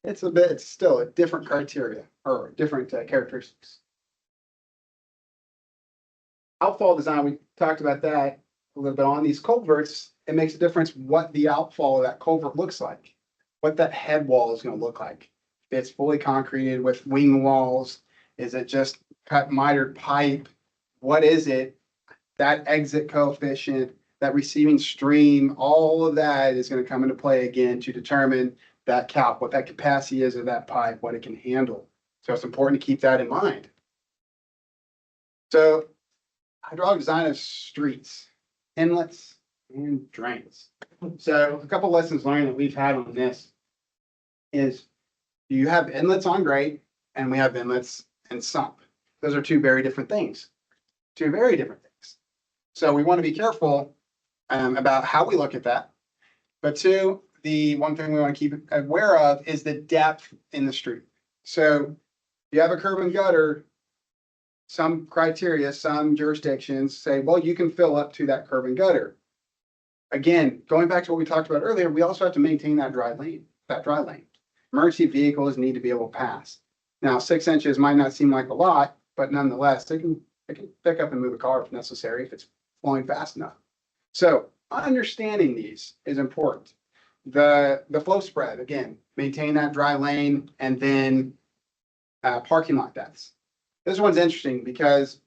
It's still a different criteria or different characteristics. Outfall design, we talked about that a little bit on these culverts. It makes a difference what the outfall of that culvert looks like, what that head wall is going to look like. If it's fully concreted with wing walls, is it just cut mitered pipe? What is it? That exit coefficient, that receiving stream, all of that is going to come into play again to determine that calc, what that capacity is of that pipe, what it can handle. So it's important to keep that in mind. So hydraulic design of streets, inlets, and drains. So a couple lessons learned that we've had on this is you have inlets on grade and we have inlets and sump. Those are two very different things. Two very different things. So we want to be careful about how we look at that. But two, the one thing we want to keep aware of is the depth in the street. So if you have a curb and gutter, some criteria, some jurisdictions say, well, you can fill up to that curb and gutter. Again, going back to what we talked about earlier, we also have to maintain that dry lane. emergency vehicles need to be able to pass. Now, 6 inches might not seem like a lot, but nonetheless, they can pick up and move a car if necessary, if it's flowing fast enough. So understanding these is important. The flow spread, again, maintain that dry lane, and then parking lot depths. This one's interesting because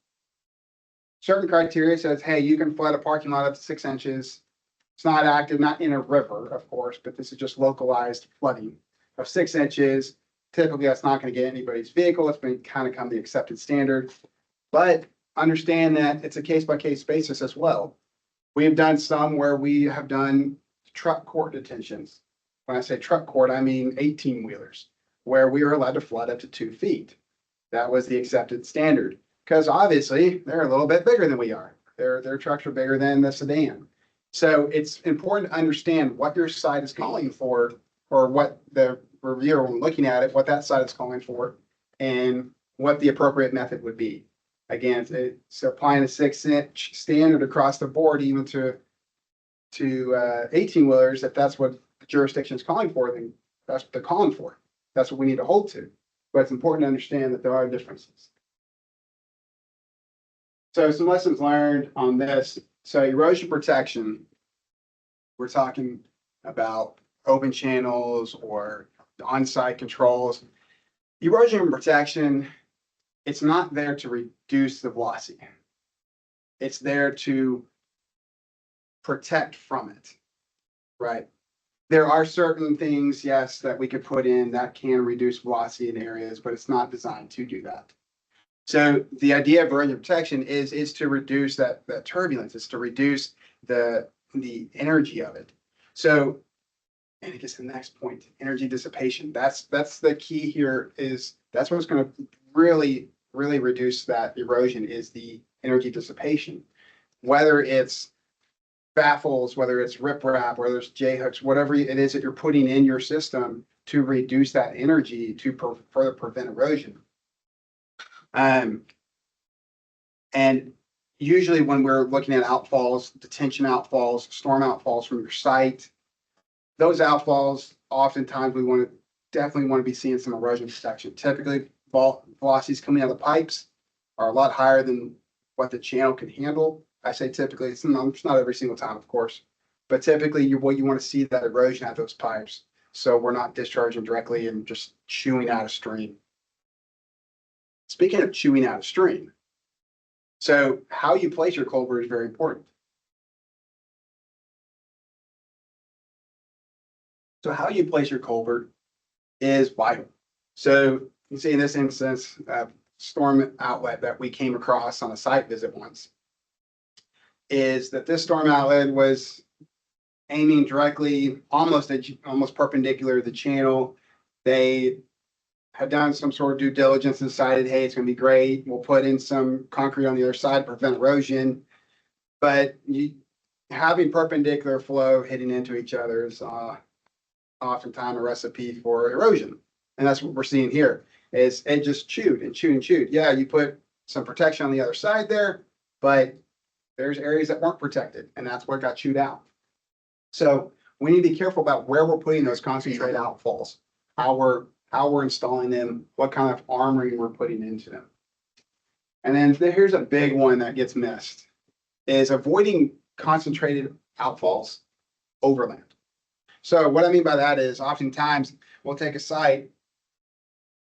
certain criteria says, hey, you can flood a parking lot up to 6 inches. It's not active, not in a river, of course, but this is just localized flooding of 6 inches. Typically, that's not going to get anybody's vehicle. It's been kind of come the accepted standard. But understand that it's a case-by-case basis as well. We've done some where we have done truck court detentions. When I say truck court, I mean 18-wheelers, where we were allowed to flood up to 2 feet. That was the accepted standard, because obviously they're a little bit bigger than we are. Their trucks are bigger than the sedan. So it's important to understand what your site is calling for, or what the reviewer, when looking at it, what that site is calling for, and what the appropriate method would be. Again, it's applying a 6-inch standard across the board, even to 18-wheelers. If that's what the jurisdiction is calling for, then that's what they're calling for. That's what we need to hold to. But it's important to understand that there are differences. So some lessons learned on this. So erosion protection, we're talking about open channels or on-site controls. Erosion protection, it's not there to reduce the velocity. It's there to protect from it, right? There are certain things, yes, that we could put in that can reduce velocity in areas, but it's not designed to do that. So the idea of erosion protection is to reduce that turbulence. It's to reduce the energy of it. So, and I guess the next point, energy dissipation. That's the key here. Is that's what's going to really reduce that erosion, is the energy dissipation. Whether it's baffles, whether it's riprap, whether it's J-hooks, whatever it is that you're putting in your system to reduce that energy to further prevent erosion. And usually when we're looking at outfalls, detention outfalls, storm outfalls from your site, those outfalls, oftentimes we definitely want to be seeing some erosion protection. Typically, velocities coming out of the pipes are a lot higher than what the channel can handle. I say typically, it's not every single time, of course, but typically what you want to see that erosion at those pipes. So we're not discharging directly and just chewing out a stream. Speaking of chewing out a stream, so how you place your culvert is very important. So how you place your culvert is vital. So you see in this instance, storm outlet that we came across on a site visit once, is that this storm outlet was aiming directly, almost perpendicular to the channel. They had done some sort of due diligence and decided, hey, it's going to be great. We'll put in some concrete on the other side to prevent erosion. But having perpendicular flow hitting into each other is oftentimes a recipe for erosion. And that's what we're seeing here, is it just chewed and chewed and chewed. Yeah, you put some protection on the other side there, but there's areas that weren't protected, and that's what got chewed out. So we need to be careful about where we're putting those concentrate outfalls, how we're installing them, what kind of armoring we're putting into them. And then here's a big one that gets missed, is avoiding concentrated outfalls overland. So what I mean by that is oftentimes we'll take a site,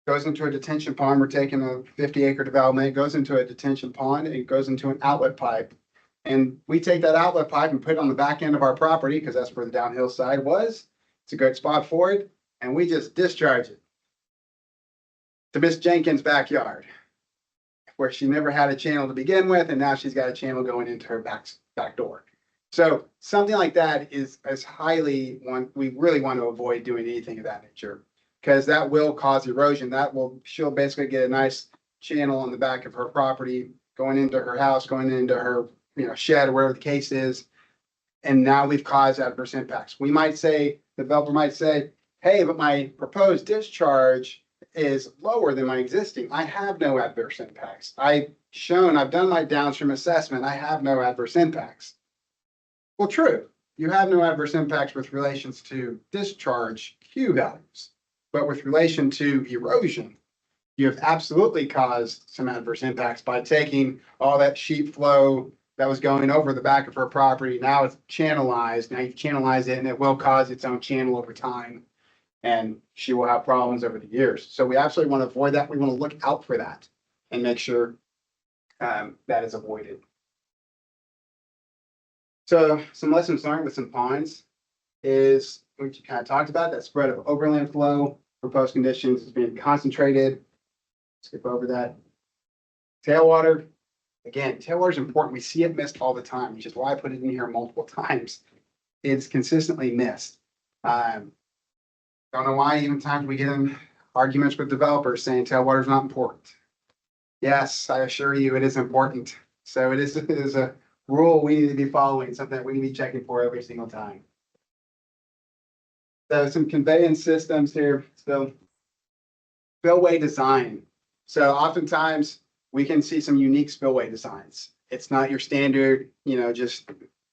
goes into a detention pond. We're taking a 50-acre development, goes into a detention pond, and it goes into an outlet pipe. And we take that outlet pipe and put it on the back end of our property, because that's where the downhill side was. It's a good spot for it. And we just discharge it to Miss Jenkins' backyard, where she never had a channel to begin with, and now she's got a channel going into her back door. So something like that is highly one. We really want to avoid doing anything of that nature, because that will cause erosion. She'll basically get a nice channel on the back of her property going into her house, going into her shed, or whatever the case is. And now we've caused adverse impacts. The developer might say, hey, but my proposed discharge is lower than my existing. I have no adverse impacts. I've done my downstream assessment. I have no adverse impacts. Well, true. You have no adverse impacts with relations to discharge Q values. But with relation to erosion, you have absolutely caused some adverse impacts by taking all that sheet flow that was going over the back of her property. Now it's channelized. Now you've channelized it and it will cause its own channel over time. And she will have problems over the years. So we absolutely want to avoid that. We want to look out for that and make sure that is avoided. So some lessons learned with some ponds is, which you kind of talked about, that spread of overland flow, proposed conditions is being concentrated. Skip over that. Tailwater, again, tailwater is important. We see it missed all the time, which is why I put it in here multiple times. It's consistently missed. Don't know why even times we get in arguments with developers saying tailwater is not important. Yes, I assure you it is important. So it is a rule we need to be following, something that we need to be checking for every single time. So some conveyance systems here. So spillway design. So oftentimes we can see some unique spillway designs. It's not your standard, just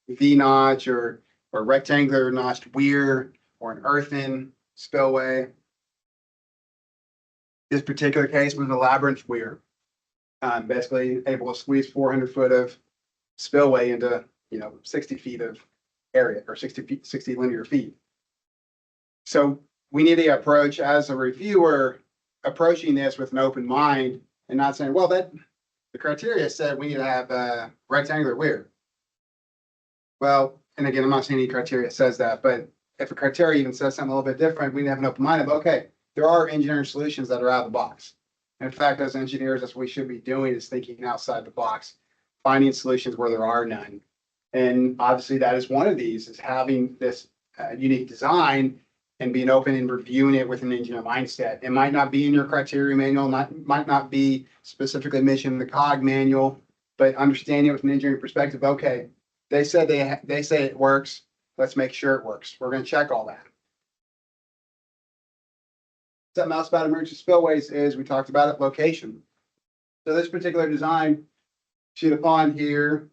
V-notch or rectangular notched weir or an earthen spillway. This particular case was a labyrinth weir. Basically able to squeeze 400 foot of spillway into 60 feet of area, or 60 linear feet. So we need to approach, as a reviewer, approaching this with an open mind and not saying, well, the criteria said we need to have a rectangular weir. Well, and again, I'm not saying any criteria says that, but if a criteria even says something a little bit different, we need to have an open mind of, okay, there are engineering solutions that are out of the box. In fact, as engineers, that's what we should be doing, is thinking outside the box, finding solutions where there are none. And obviously that is one of these, is having this unique design and being open and reviewing it with an engineer mindset. It might not be in your criteria manual, might not be specifically mentioned in the COG manual, but understanding it with an engineering perspective. Okay, they said they say it works. Let's make sure it works. We're going to check all that. Something else about emergency spillways is, we talked about it, location. So this particular design, see the pond here,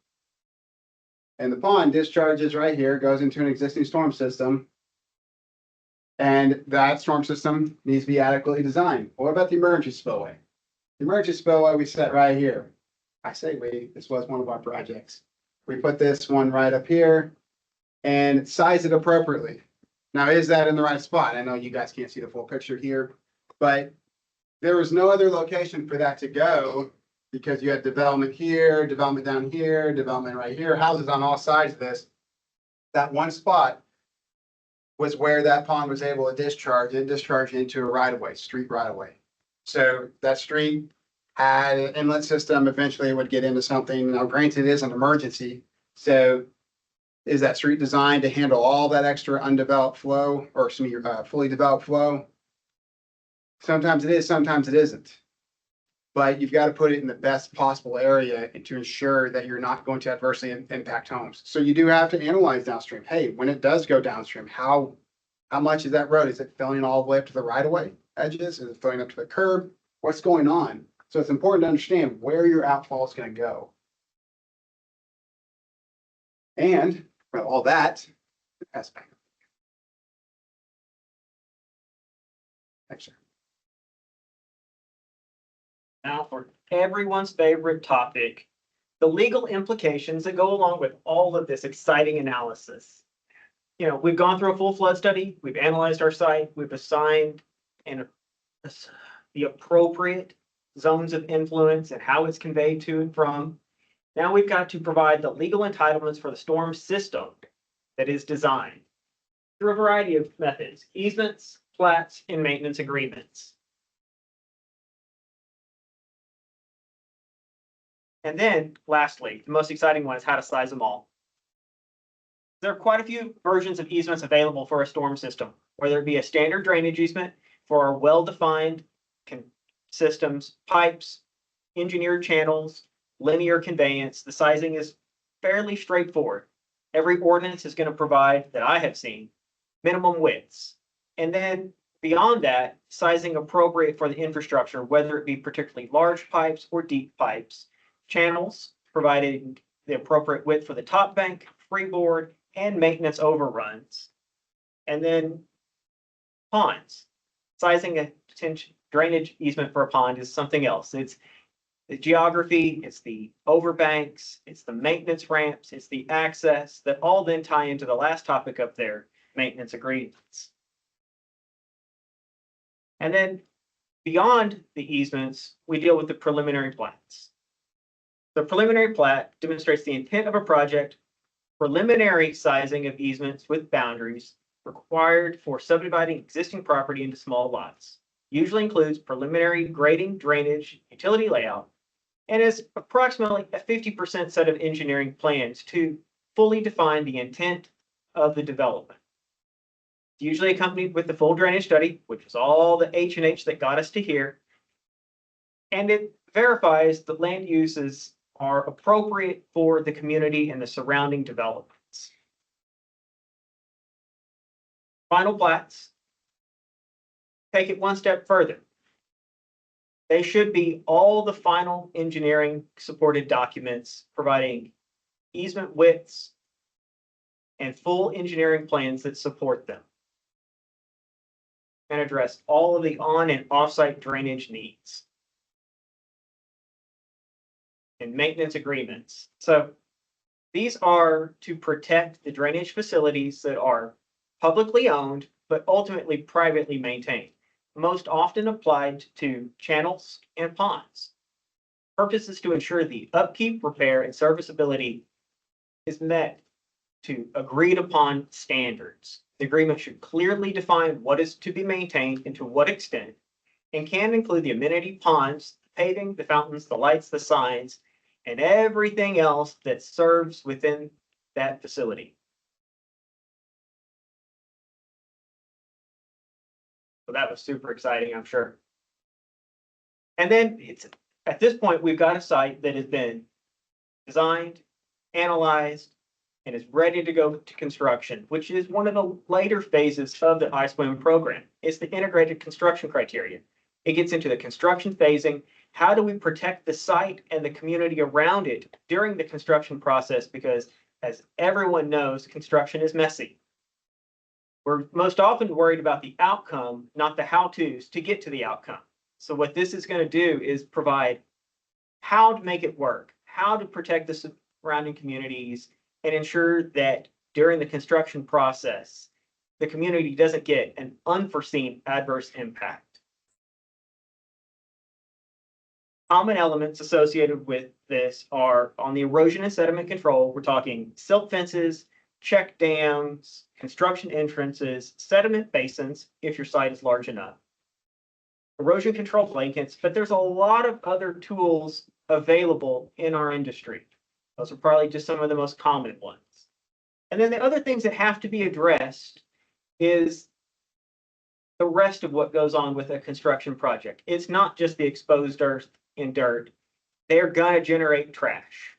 and the pond discharges right here, goes into an existing storm system. And that storm system needs to be adequately designed. What about the emergency spillway? The emergency spillway we set right here. I say this was one of our projects. We put this one right up here and size it appropriately. Now, is that in the right spot? I know you guys can't see the full picture here, but there was no other location for that to go, because you had development here, development down here, development right here, houses on all sides of this. That one spot was where that pond was able to discharge into a right-of-way, street right-of-way. So that street had an inlet system. Eventually it would get into something. Now, granted, it is an emergency. So is that street designed to handle all that extra undeveloped flow, or fully developed flow? Sometimes it is, sometimes it isn't. But you've got to put it in the best possible area and to ensure that you're not going to adversely impact homes. So you do have to analyze downstream. Hey, when it does go downstream, how much is that road? Is it filling all the way up to the right-of-way edges? Is it filling up to the curb? What's going on? So it's important to understand where your outfall is going to go. And for all that, pass back. Thanks, sir. Now for everyone's favorite topic, the legal implications that go along with all of this exciting analysis. We've gone through a full flood study. We've analyzed our site. We've assigned the appropriate zones of influence and how it's conveyed to and from. Now we've got to provide the legal entitlements for the storm system that is designed through a variety of methods: easements, plats, and maintenance agreements. And then lastly, the most exciting one is how to size them all. There are quite a few versions of easements available for a storm system, whether it be a standard drainage easement for our well-defined systems, pipes, engineered channels, linear conveyance. The sizing is fairly straightforward. Every ordinance is going to provide, that I have seen, minimum widths. And then beyond that, sizing appropriate for the infrastructure, whether it be particularly large pipes or deep pipes. Channels, providing the appropriate width for the top bank, freeboard, and maintenance overruns. And then ponds. sizing a potential drainage easement for a pond is something else. It's the geography, it's the overbanks, it's the maintenance ramps, it's the access that all then tie into the last topic up there, maintenance agreements. And then beyond the easements, we deal with the preliminary plats. The preliminary plat demonstrates the intent of a project, preliminary sizing of easements with boundaries required for subdividing existing property into small lots. Usually includes preliminary grading, drainage, utility layout, and is approximately a 50% set of engineering plans to fully define the intent of the development. It's usually accompanied with the full drainage study, which is all the H&H that got us to here. And it verifies that land uses are appropriate for the community and the surrounding developments. Final plats take it one step further. They should be all the final engineering supported documents providing easement widths and full engineering plans that support them and address all of the on and off-site drainage needs and maintenance agreements. So these are to protect the drainage facilities that are publicly owned, but ultimately privately maintained, most often applied to channels and ponds. Purpose is to ensure the upkeep, repair, and serviceability is met to agreed upon standards. The agreement should clearly define what is to be maintained and to what extent, and can include the amenity ponds, paving, the fountains, the lights, the signs, and everything else that serves within that facility. So that was super exciting, I'm sure. And then it's at this point, we've got a site that has been designed, analyzed, and is ready to go to construction, which is one of the later phases of the iSWM program. It's the integrated construction criteria. It gets into the construction phasing. How do we protect the site and the community around it during the construction process? Because as everyone knows, construction is messy. We're most often worried about the outcome, not the how-tos to get to the outcome. So what this is going to do is provide how to make it work, how to protect the surrounding communities, and ensure that during the construction process, the community doesn't get an unforeseen adverse impact. Common elements associated with this are on the erosion and sediment control. We're talking silt fences, check dams, construction entrances, sediment basins, if your site is large enough, erosion control blankets, but there's a lot of other tools available in our industry. Those are probably just some of the most common ones. And then the other things that have to be addressed is the rest of what goes on with a construction project. It's not just the exposed earth and dirt. They're going to generate trash.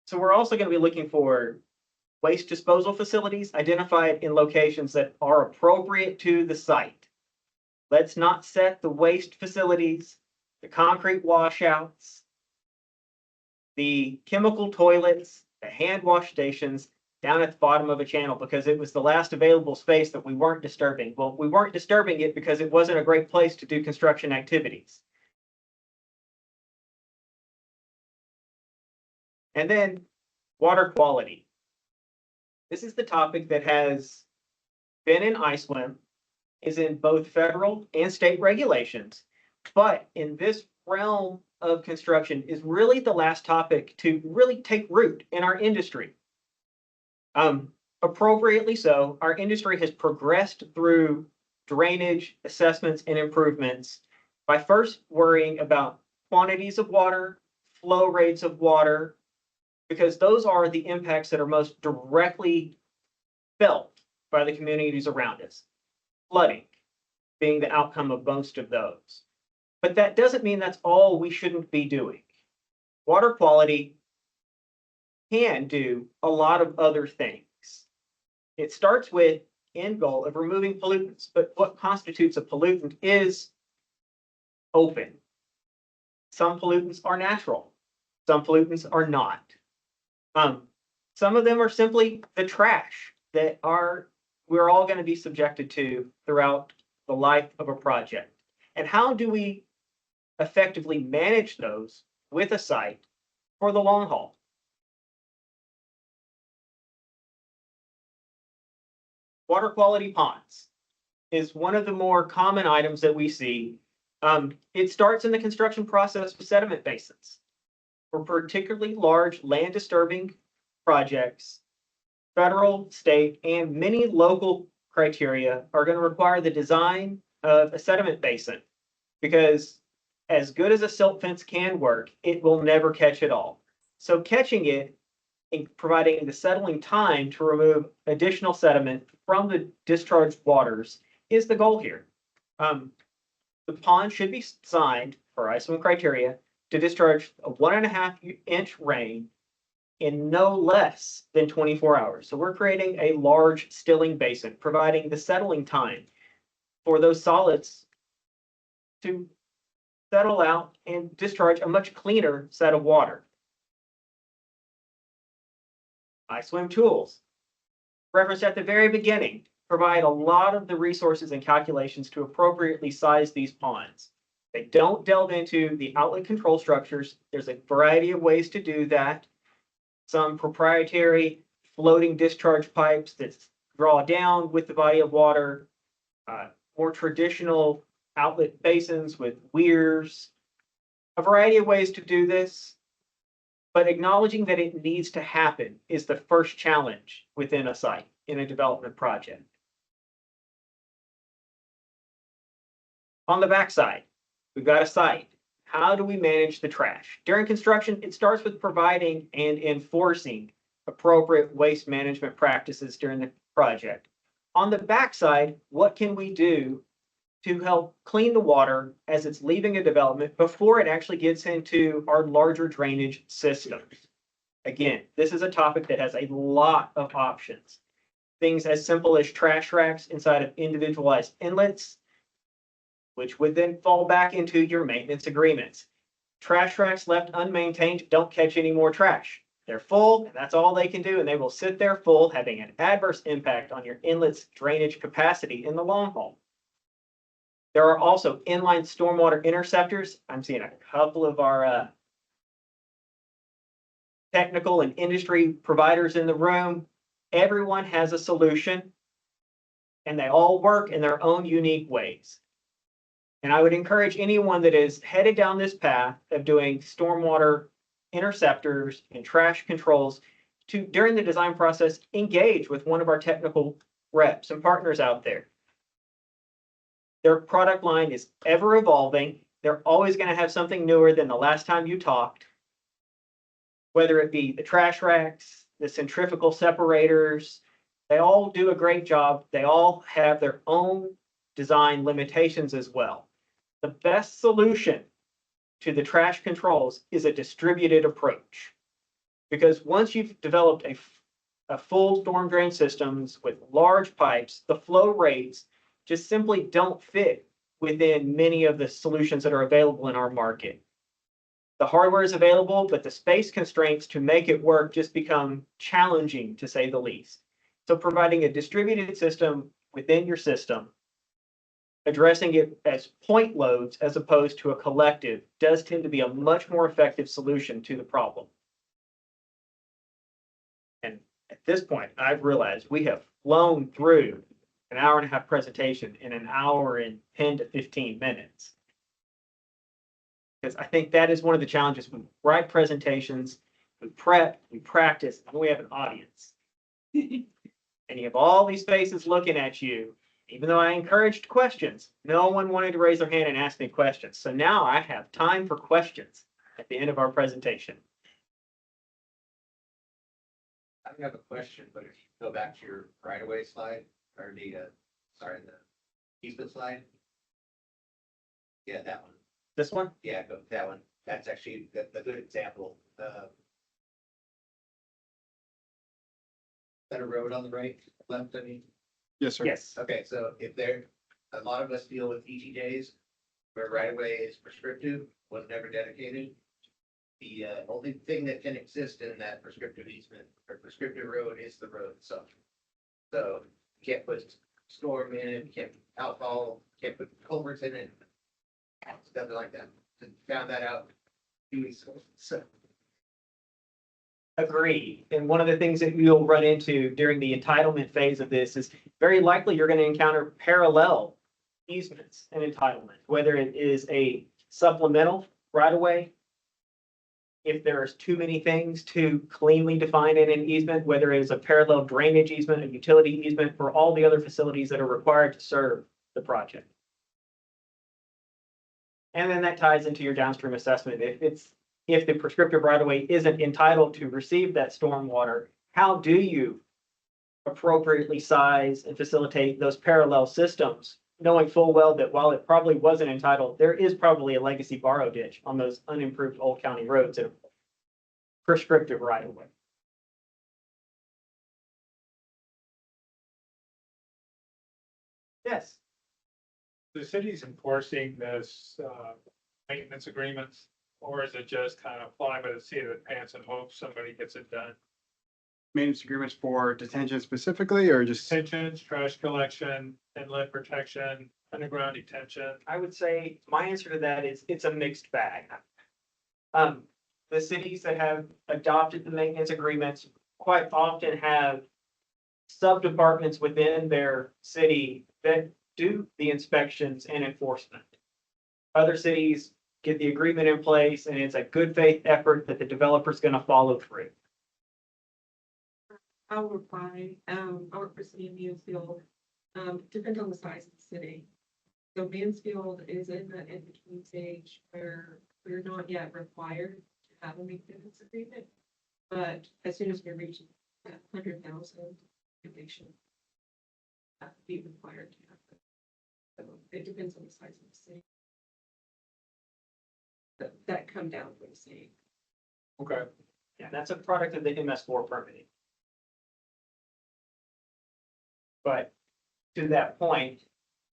So we're also going to be looking for waste disposal facilities identified in locations that are appropriate to the site. Let's not set the waste facilities, the concrete washouts, the chemical toilets, the hand wash stations down at the bottom of a channel because it was the last available space that we weren't disturbing. Well, we weren't disturbing it because it wasn't a great place to do construction activities. And then water quality. This is the topic that has been in iSWM, is in both federal and state regulations, but in this realm of construction is really the last topic to really take root in our industry. Appropriately so, our industry has progressed through drainage assessments and improvements by first worrying about quantities of water, flow rates of water, because those are the impacts that are most directly felt by the communities around us. Flooding being the outcome of most of those. But that doesn't mean that's all we shouldn't be doing. Water quality can do a lot of other things. It starts with end goal of removing pollutants, but what constitutes a pollutant is open. Some pollutants are natural. Some pollutants are not. Some of them are simply the trash that we're all going to be subjected to throughout the life of a project. And how do we effectively manage those with a site for the long haul? Water quality ponds is one of the more common items that we see. It starts in the construction process with sediment basins. For particularly large land disturbing projects, federal, state, and many local criteria are going to require the design of a sediment basin, because as good as a silt fence can work, it will never catch it all. So catching it and providing the settling time to remove additional sediment from the discharged waters is the goal here. The pond should be designed for iSWM criteria to discharge a 1.5-inch rain in no less than 24 hours. So we're creating a large stilling basin, providing the settling time for those solids to settle out and discharge a much cleaner set of water. iSWM tools, referenced at the very beginning, provide a lot of the resources and calculations to appropriately size these ponds. They don't delve into the outlet control structures. There's a variety of ways to do that. Some proprietary floating discharge pipes that draw down with the body of water, more traditional outlet basins with weirs, a variety of ways to do this. But acknowledging that it needs to happen is the first challenge within a site in a development project. On the backside, we've got a site. How do we manage the trash? During construction, it starts with providing and enforcing appropriate waste management practices during the project. On the backside, what can we do to help clean the water as it's leaving a development before it actually gets into our larger drainage systems? Again, this is a topic that has a lot of options. Things as simple as trash racks inside of individualized inlets, which would then fall back into your maintenance agreements. Trash racks left unmaintained don't catch any more trash. They're full, and that's all they can do, and they will sit there full, having an adverse impact on your inlet's drainage capacity in the long haul. There are also inline stormwater interceptors. I'm seeing a couple of our technical and industry providers in the room. Everyone has a solution, and they all work in their own unique ways. And I would encourage anyone that is headed down this path of doing stormwater interceptors and trash controls to, during the design process, engage with one of our technical reps and partners out there. Their product line is ever evolving. They're always going to have something newer than the last time you talked, whether it be the trash racks, the centrifugal separators. They all do a great job. They all have their own design limitations as well. The best solution to the trash controls is a distributed approach, because once you've developed a full storm drain systems with large pipes, the flow rates just simply don't fit within many of the solutions that are available in our market. The hardware is available, but the space constraints to make it work just become challenging, to say the least. So providing a distributed system within your system, addressing it as point loads as opposed to a collective, does tend to be a much more effective solution to the problem. And at this point, I've realized we have flown through an hour-and-a-half presentation in an hour and 10 to 15 minutes. Because I think that is one of the challenges. We write presentations, we prep, we practice, and we have an audience. And you have all these faces looking at you. Even though I encouraged questions, no one wanted to raise their hand and ask me questions. So now I have time for questions at the end of our presentation. I don't have a question, but if you go back to your right-of-way slide, or the easement slide. Yeah, that one. This one? Yeah, go that one. That's actually a good example. That a road on the right, left, I mean. Yes, sir. Yes. Okay, so if there, a lot of us deal with ETJs where right-of-way is prescriptive, was never dedicated. The only thing that can exist in that prescriptive easement or prescriptive road is the road itself. So you can't put storm in it, you can't outfall can't put culverts in it. Stuff like that. Just found that out 2 weeks ago. So, Agreed. And one of the things that you'll run into during the entitlement phase of this is very likely you're going to encounter parallel easements and entitlement, whether it is a supplemental right of way. If there's too many things to cleanly define in an easement, whether it is a parallel drainage easement, a utility easement for all the other facilities that are required to serve the project. And then that ties into your downstream assessment. If the prescriptive right of way isn't entitled to receive that stormwater, how do you appropriately size and facilitate those parallel systems, knowing full well that while it probably wasn't entitled, there is probably a legacy borrow ditch on those unimproved Old County roads that are prescriptive right of way. Yes. The city's enforcing this, maintenance agreements, or is it just kind of fly by the seat of the pants and hope somebody gets it done? Maintenance agreements for detention specifically, or just? Detentions, trash collection, inlet protection, underground detention. I would say my answer to that is it's a mixed bag. The cities that have adopted the maintenance agreements quite often have sub-departments within their city that do the inspections and enforcement. Other cities get the agreement in place and it's a good faith effort that the developer's going to follow through. I'll reply, I work for City of Mansfield, depends on the size of the city. So Mansfield is in the in-between stage where we're not yet required to have a maintenance agreement. But as soon as we reach 100,000, they should be required to have it. So it depends on the size of the city. That come down from the city. Okay. Yeah, that's a product of the MS4 permitting. But to that point,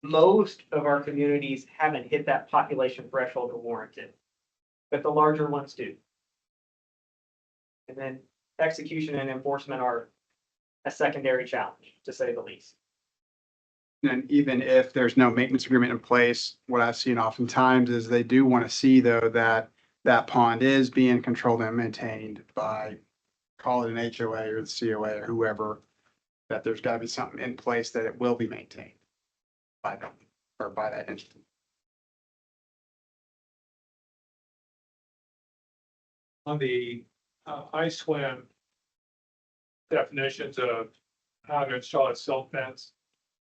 most of our communities haven't hit that population threshold to warrant it, but the larger ones do. And then execution and enforcement are a secondary challenge, to say the least. And even if there's no maintenance agreement in place, what I've seen oftentimes is they do want to see though that that pond is being controlled and maintained by, call it an HOA or the COA or whoever, that there's got to be something in place that it will be maintained by them or by that entity. On the iSWM definitions of how to install a silt fence,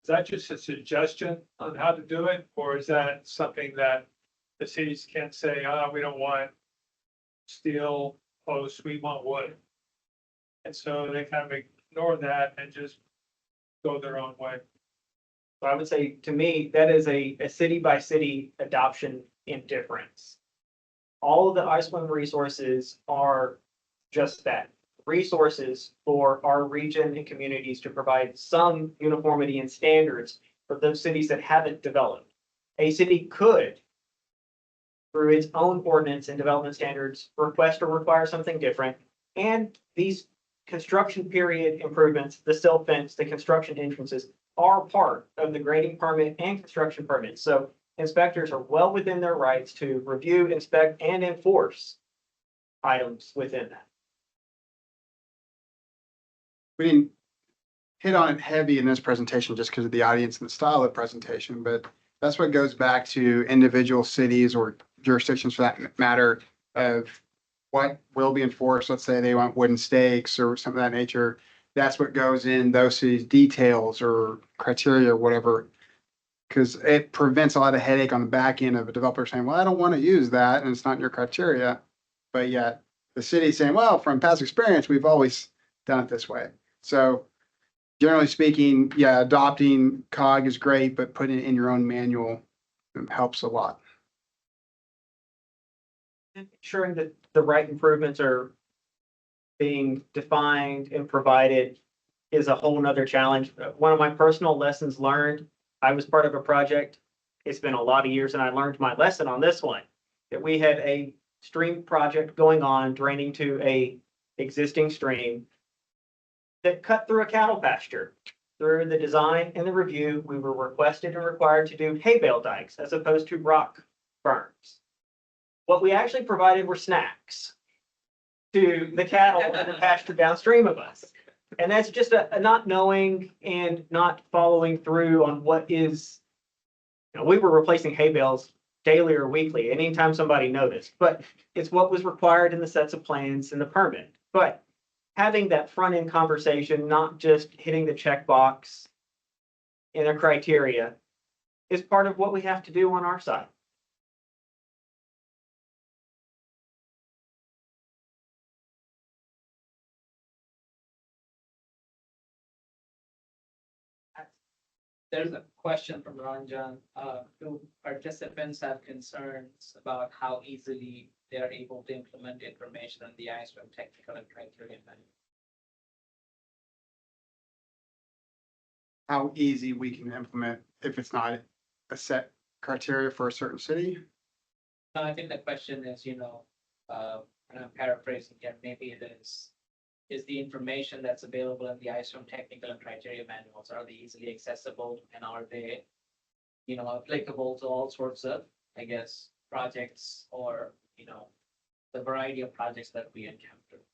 is that just a suggestion on how to do it? Or is that something that the cities can say, we don't want steel posts, we want wood? And so they kind of ignore that and just go their own way. So I would say, to me, that is a city by city adoption indifference. All of the iSWM resources are just that, resources for our region and communities to provide some uniformity and standards for those cities that haven't developed. A city could, through its own ordinance and development standards, request or require something different. And these construction period improvements, the silt fence, the construction entrances are part of the grading permit and construction permit. So inspectors are well within their rights to review, inspect, and enforce items within that. We didn't hit on it heavy in this presentation just because of the audience and the style of presentation, but that's what goes back to individual cities or jurisdictions for that matter of what will be enforced. Let's say they want wooden stakes or something of that nature. That's what goes in those cities' details or criteria or whatever, because it prevents a lot of headache on the back end of a developer saying, well, I don't want to use that and it's not in your criteria. But yet the city saying, well, from past experience, we've always done it this way. So generally speaking, yeah, adopting COG is great, but putting it in your own manual helps a lot. Ensuring that the right improvements are being defined and provided is a whole nother challenge. One of my personal lessons learned, I was part of a project. It's been a lot of years and I learned my lesson on this one, that we had a stream project going on draining to a existing stream that cut through a cattle pasture. through the design and the review, we were requested and required to do hay bale dikes as opposed to rock berms. What we actually provided were snacks to the cattle in the pasture downstream of us. And that's just a not knowing and not following through on what is, we were replacing hay bales daily or weekly, anytime somebody noticed, but it's what was required in the sets of plans and the permit. But having that front end conversation, not just hitting the checkbox in a criteria, is part of what we have to do on our side. There's a question from Ranjan. Do participants have concerns about how easily they are able to implement information on the iSWM technical and criteria manual? How easy we can implement if it's not a set criteria for a certain city? No, I think the question is, and I'm paraphrasing here, maybe it is the information that's available in the iSWM technical and criteria manuals, are they easily accessible and are they, applicable to all sorts of, I guess, projects or, the variety of projects that we encounter?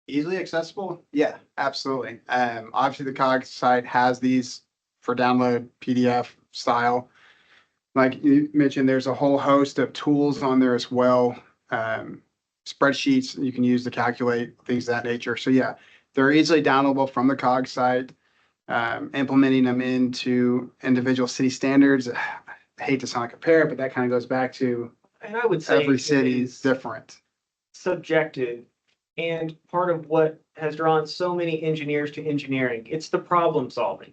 Easily accessible? Yeah, absolutely. Obviously the COG site has these for download PDF style. Like you mentioned, there's a whole host of tools on there as well. Spreadsheets you can use to calculate things of that nature. So yeah, they're easily downloadable from the COG site. Implementing them into individual city standards. I hate to sound like a parrot, but that kind of goes back to And I would say every it city is is different. subjective. And part of what has drawn so many engineers to engineering, it's the problem solving.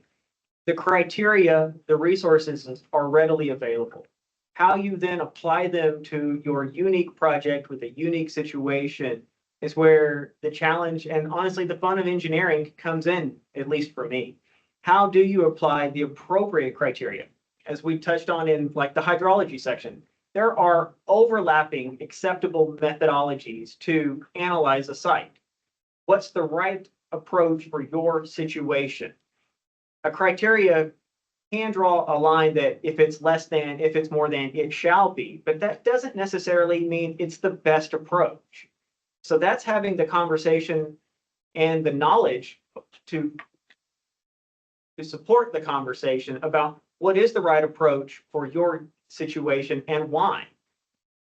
The criteria, the resources are readily available. How you then apply them to your unique project with a unique situation is where the challenge and honestly the fun of engineering comes in, at least for me. How do you apply the appropriate criteria? As we touched on in like the hydrology section, there are overlapping acceptable methodologies to analyze a site. What's the right approach for your situation? A criteria can draw a line that if it's less than, if it's more than, it shall be, but that doesn't necessarily mean it's the best approach. So that's having the conversation and the knowledge to support the conversation about what is the right approach for your situation and why.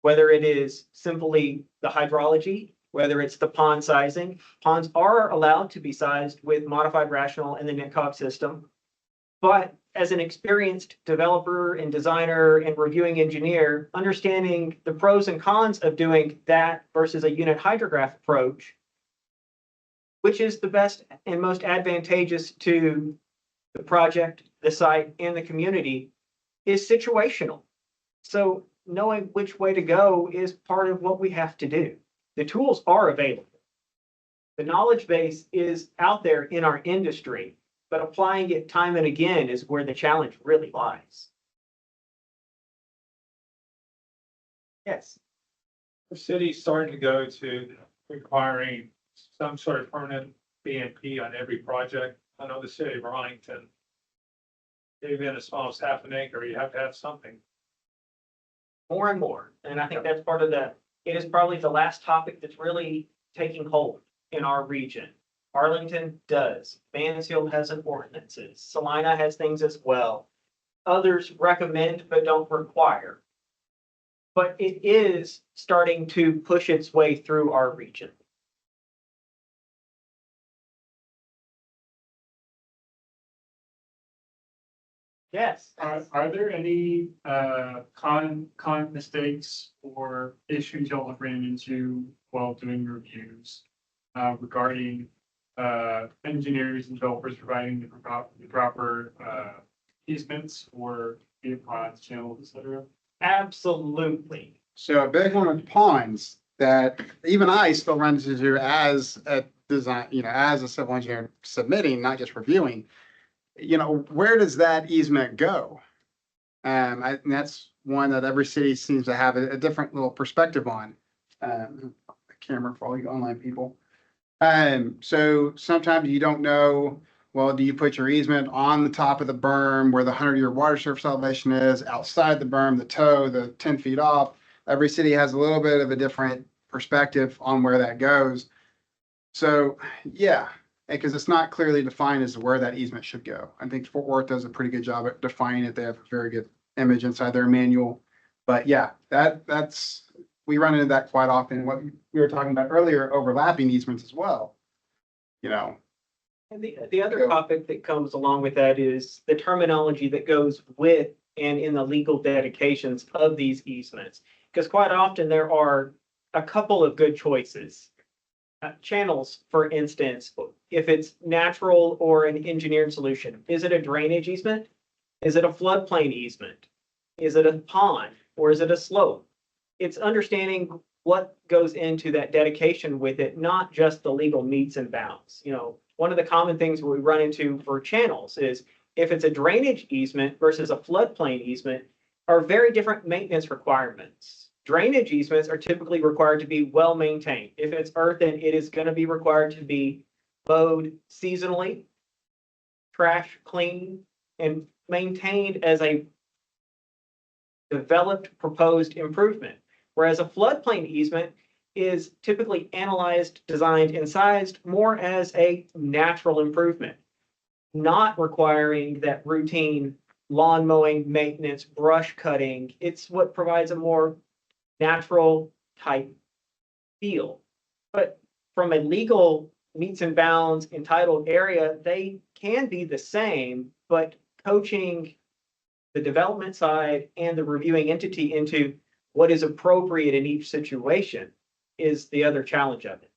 Whether it is simply the hydrology, whether it's the pond sizing, ponds are allowed to be sized with modified rational and the NITCOG system. But as an experienced developer and designer and reviewing engineer, understanding the pros and cons of doing that versus a unit hydrograph approach, which is the best and most advantageous to the project, the site, and the community, is situational. So knowing which way to go is part of what we have to do. The tools are available. The knowledge base is out there in our industry, but applying it time and again is where the challenge really lies. Yes. The city's starting to go to requiring some sort of permanent BMP on every project. I know the city of Arlington, even as small as half an acre, you have to have something. More and more. And I think that's part of it is probably the last topic that's really taking hold in our region. Arlington does. Mansfield has an ordinances. Salina has things as well. Others recommend but don't require. But it is starting to push its way through our region. Yes. Are there any common mistakes or issues y'all have ran into while doing reviews regarding engineers and developers providing the proper easements or ponds, channels, et cetera? Absolutely. So a big one with ponds that even I still run into as a design, as a civil engineer submitting, not just reviewing, where does that easement go? And that's one that every city seems to have a different little perspective on. A camera for all you online people. So sometimes you don't know well, do you put your easement on the top of the berm where the 100-year water surface elevation is, outside the berm, the toe, the 10 feet off? Every city has a little bit of a different perspective on where that goes. So, yeah, because it's not clearly defined as to where that easement should go. I think Fort Worth does a pretty good job at defining it. They have a very good image inside their manual. But yeah, that's, we run into that quite often. What we were talking about earlier, overlapping easements as well. You know, And the other topic that comes along with that is the terminology that goes with and in the legal dedications of these easements. Because quite often there are a couple of good choices. Channels, for instance, if it's natural or an engineered solution, is it a drainage easement? Is it a floodplain easement? Is it a pond or is it a slope? It's understanding what goes into that dedication with it, not just the legal metes and bounds. You know, one of the common things we run into for channels is if it's a drainage easement versus a floodplain easement are very different maintenance requirements. Drainage easements are typically required to be well maintained. If it's earthen, it is going to be required to be mowed seasonally, trash cleaned, and maintained as a developed proposed improvement. Whereas a floodplain easement is typically analyzed, designed, and sized more as a natural improvement, not requiring that routine lawn mowing, maintenance, brush cutting. It's what provides a more natural type feel. But from a legal meets and bounds entitled area, they can be the same, but coaching the development side and the reviewing entity into what is appropriate in each situation is the other challenge of it.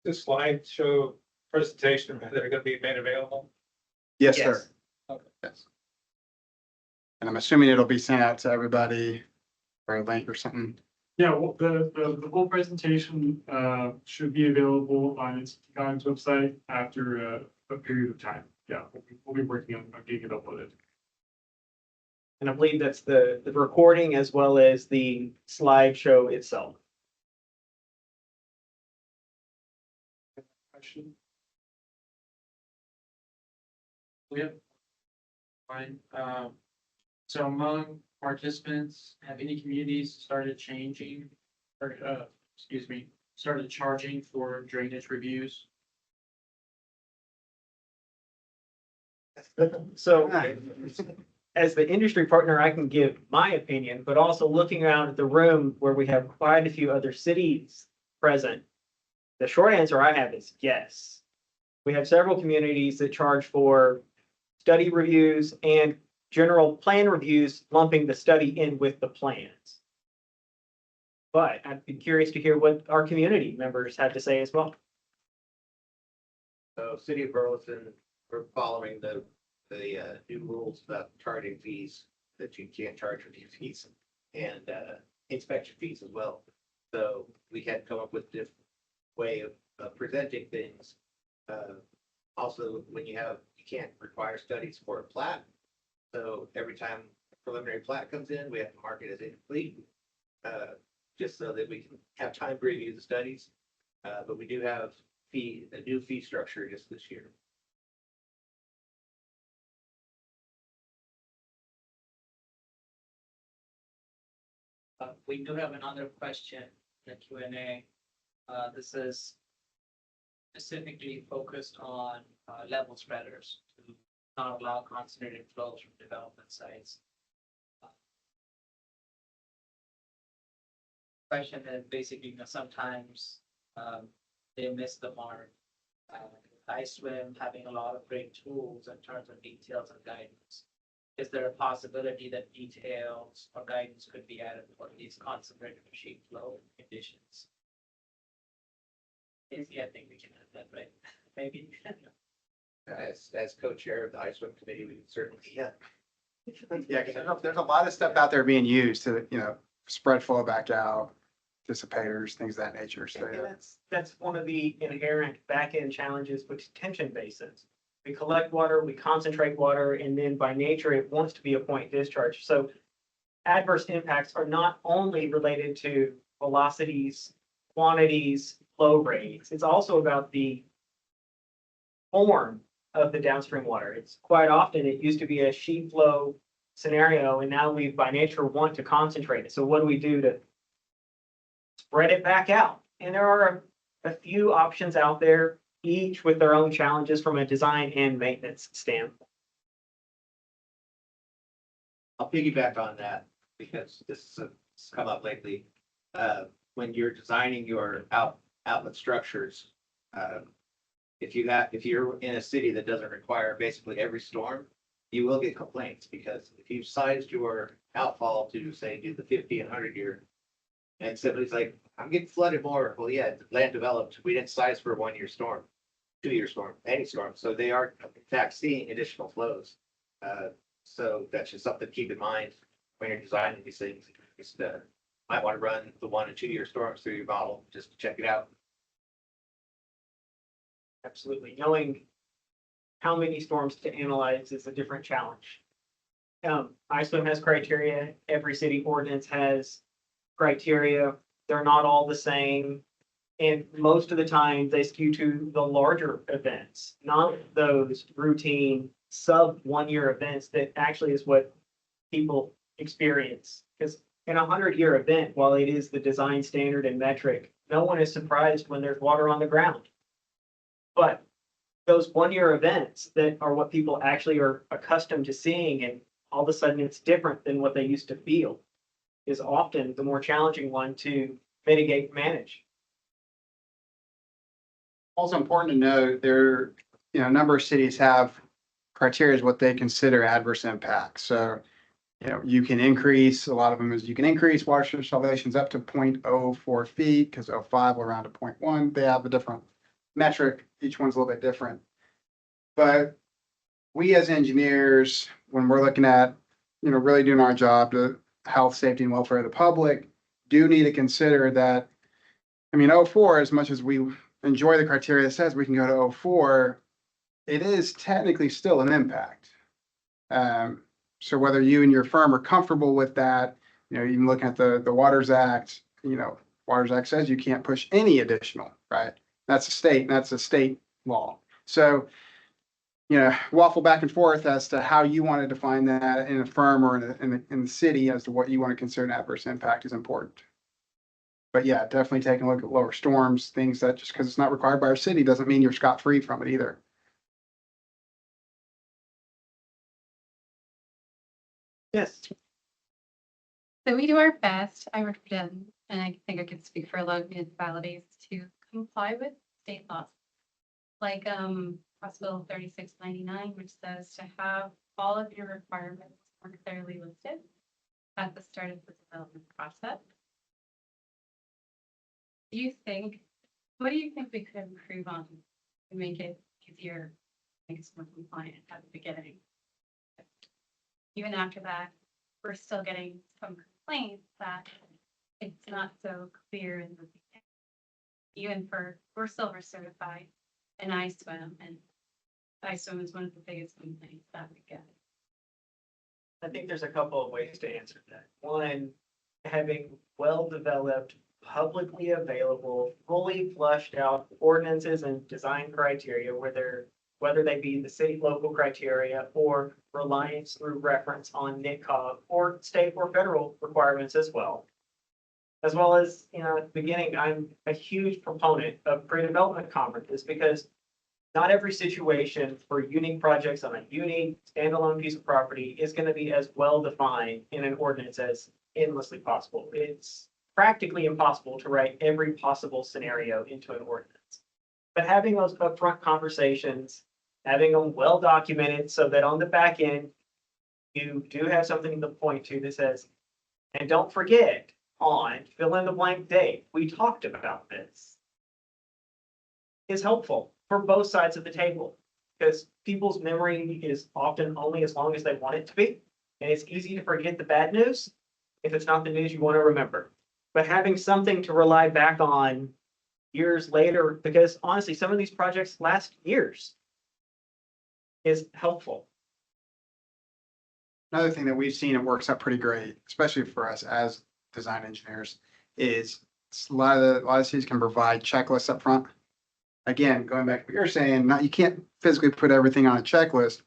This slide show presentation that are gonna be made available. yes, Yes. sir. Okay. Yes. And I'm assuming it'll be sent out to everybody or a link or something. Yeah, well, the whole presentation should be available on its Econ's website after a period of time. Yeah, we'll be working on getting it uploaded. And I believe that's the recording as well as the slideshow itself. Question? Yeah. Fine. So among participants, have any communities started changing or, started charging for drainage reviews? So as the industry partner, I can give my opinion, but also looking around at the room where we have quite a few other cities present. The short answer I have is yes. We have several communities that charge for study reviews and general plan reviews, lumping the study in with the plans. But I'd be curious to hear what our community members have to say as well. So City of Burleson, we're following the new rules about charging fees, that you can't charge for these fees and inspection fees as well. So we had come up with a different way of presenting things. Also, when you can't require studies for a plat. So every time a preliminary plat comes in, we have to mark it as incomplete, just so that we can have time to review the studies. But we do have a new fee structure just this year. We do have another question, in the Q&A. This is specifically focused on level spreaders to not allow concentrated flows from development sites. Question is basically, sometimes they miss the mark. iSWM having a lot of great tools in terms of details and guidance. Is there a possibility that details or guidance could be added for these concentrated sheet flow conditions? Yeah, I think we can have that, right? Maybe. As co-chair of the iSWM committee, we certainly, Yeah, because there's a lot of stuff out there being used to, spread flow back out, dissipators, things of that nature. So, And yeah. that's one of the inherent back-end challenges with detention basins. We collect water, we concentrate water, and then by nature, it wants to be a point discharge. So adverse impacts are not only related to velocities, quantities, flow rates. It's also about the form of the downstream water. It's quite often, it used to be a sheet flow scenario, and now we by nature want to concentrate it. So what do we do to spread it back out? And there are a few options out there, each with their own challenges from a design and maintenance standpoint. I'll piggyback on that because this has come up lately. When you're designing your outlet structures, if you're in a city that doesn't require basically every storm, you will get complaints because if you've sized your outfall to say do the 50 and 100 year, and somebody's like, I'm getting flooded more. Well, yeah, land developed. We didn't size for a 1 year storm, 2 year storm, any storm. So they are in fact seeing additional flows. So that's just something to keep in mind when you're designing these things. Just might want to run the 1 and 2 year storms through your model just to check it out. Absolutely. Knowing how many storms to analyze is a different challenge. iSWM has criteria. Every city ordinance has criteria. They're not all the same. And most of the time they skew to the larger events, not those routine sub 1 year events that actually is what people experience. Because in a 100 year event, while it is the design standard and metric, no one is surprised when there's water on the ground. But those 1 year events that are what people actually are accustomed to seeing, and all of a sudden it's different than what they used to feel, is often the more challenging one to mitigate and manage. Also important to note there, a number of cities have criteria is what they consider adverse impacts. So, you can increase, a lot of them is you can increase water surface elevations up to 0.04 feet because 0.5 will around to 0.1. They have a different metric. Each one's a little bit different. But we as engineers, when we're looking at, really doing our job to health, safety, and welfare of the public, do need to consider that, 0.4, as much as we enjoy the criteria that says we can go to 0.4, it is technically still an impact. So whether you and your firm are comfortable with that, even looking at the Waters Act, Waters Act says you can't push any additional, right? That's a state law. So, waffle back and forth as to how you want to define that in a firm or in the city as to what you want to consider an adverse impact is important. But yeah, definitely taking a look at lower storms, things that just because it's not required by our city doesn't mean you're scot-free from it either. Yes. So we do our best, I represent, and I think I can speak for a lot of municipalities to comply with state laws. Like House Bill 3699, which says to have all of your requirements more clearly listed at the start of the development process. What do you think we could improve on to make it easier, make us more compliant at the beginning? Even after that, we're still getting some complaints that it's not so clear in the beginning. We're silver certified in iSWM, and iSWM is one of the biggest complaints that we get. I think there's a couple of ways to answer that. One, having well-developed, publicly available, fully flushed out ordinances and design criteria, whether they be the city local criteria or reliance through reference on NICOG or state or federal requirements as well. As well as, at the beginning, I'm a huge proponent of pre-development conferences because not every situation for unique projects on a unique standalone piece of property is going to be as well defined in an ordinance as endlessly possible. It's practically impossible to write every possible scenario into an ordinance. But having those upfront conversations, having them well documented so that on the back end, you do have something to point to that says, and don't forget on fill in the blank date, we talked about this, is helpful for both sides of the table because people's memory is often only as long as they want it to be. And it's easy to forget the bad news if it's not the news you want to remember. But having something to rely back on years later, because honestly, some of these projects last years, is helpful. Another thing that we've seen it works out pretty great, especially for us as design engineers, is a lot of cities can provide checklists up front. again, going back to what you're saying, not, you can't physically put everything on a checklist,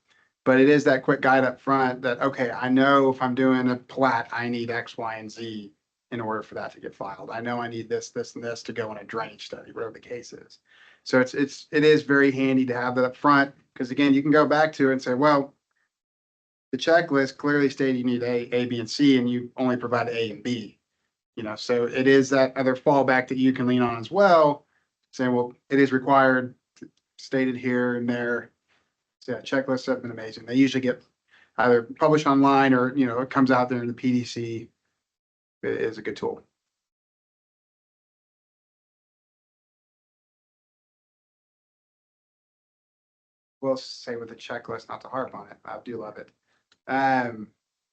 but it is that quick guide up front that, okay, I know if I'm doing a plat, I need X, Y, and Z in order for that to get filed. I know I need this, this, and this to go in a drainage study, whatever the case is. So it is very handy to have that up front, because again, you can go back to it and say, well, the checklist clearly stated you need A, B, and C, and you only provided A and B. You know, so it is that other fallback that you can lean on as well, saying, well, it is required, stated here and there. So yeah, checklists have been amazing. They usually get either published online or, you know, it comes out there in the PDC. It is a good tool. We'll say with the checklist, not to harp on it. I do love it.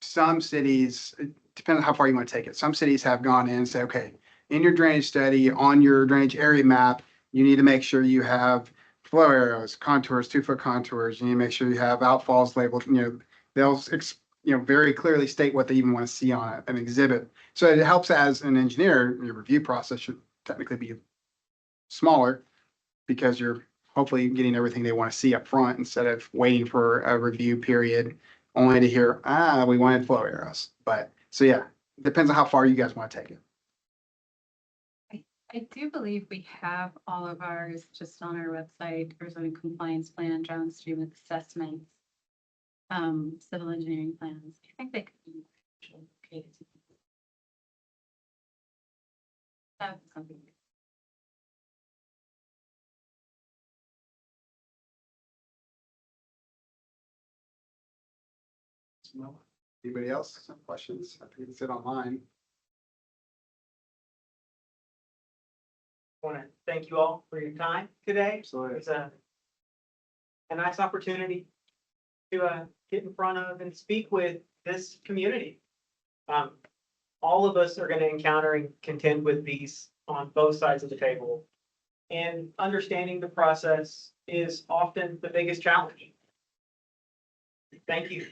Some cities, it depends on how far you want to take it. Some cities have gone in and say, okay, in your drainage study, on your drainage area map, you need to make sure you have flow arrows, contours, 2-foot contours. You need to make sure you have outfalls labeled. You know, they'll very clearly state what they even want to see on an exhibit. So it helps as an engineer. Your review process should technically be smaller because you're hopefully getting everything they want to see up front instead of waiting for a review period only to hear, we wanted flow arrows. But so yeah, depends on how far you guys want to take it. I do believe we have all of ours just on our website. There's a compliance plan, downstream with assessments, civil engineering plans. I think they could be okay. That's something. Anybody else have questions? I think it's it online. I want to thank you all for your time today. Absolutely. It's a nice opportunity to get in front of and speak with this community. All of us are going to encounter and contend with these on both sides of the table. And understanding the process is often the biggest challenge. Thank you.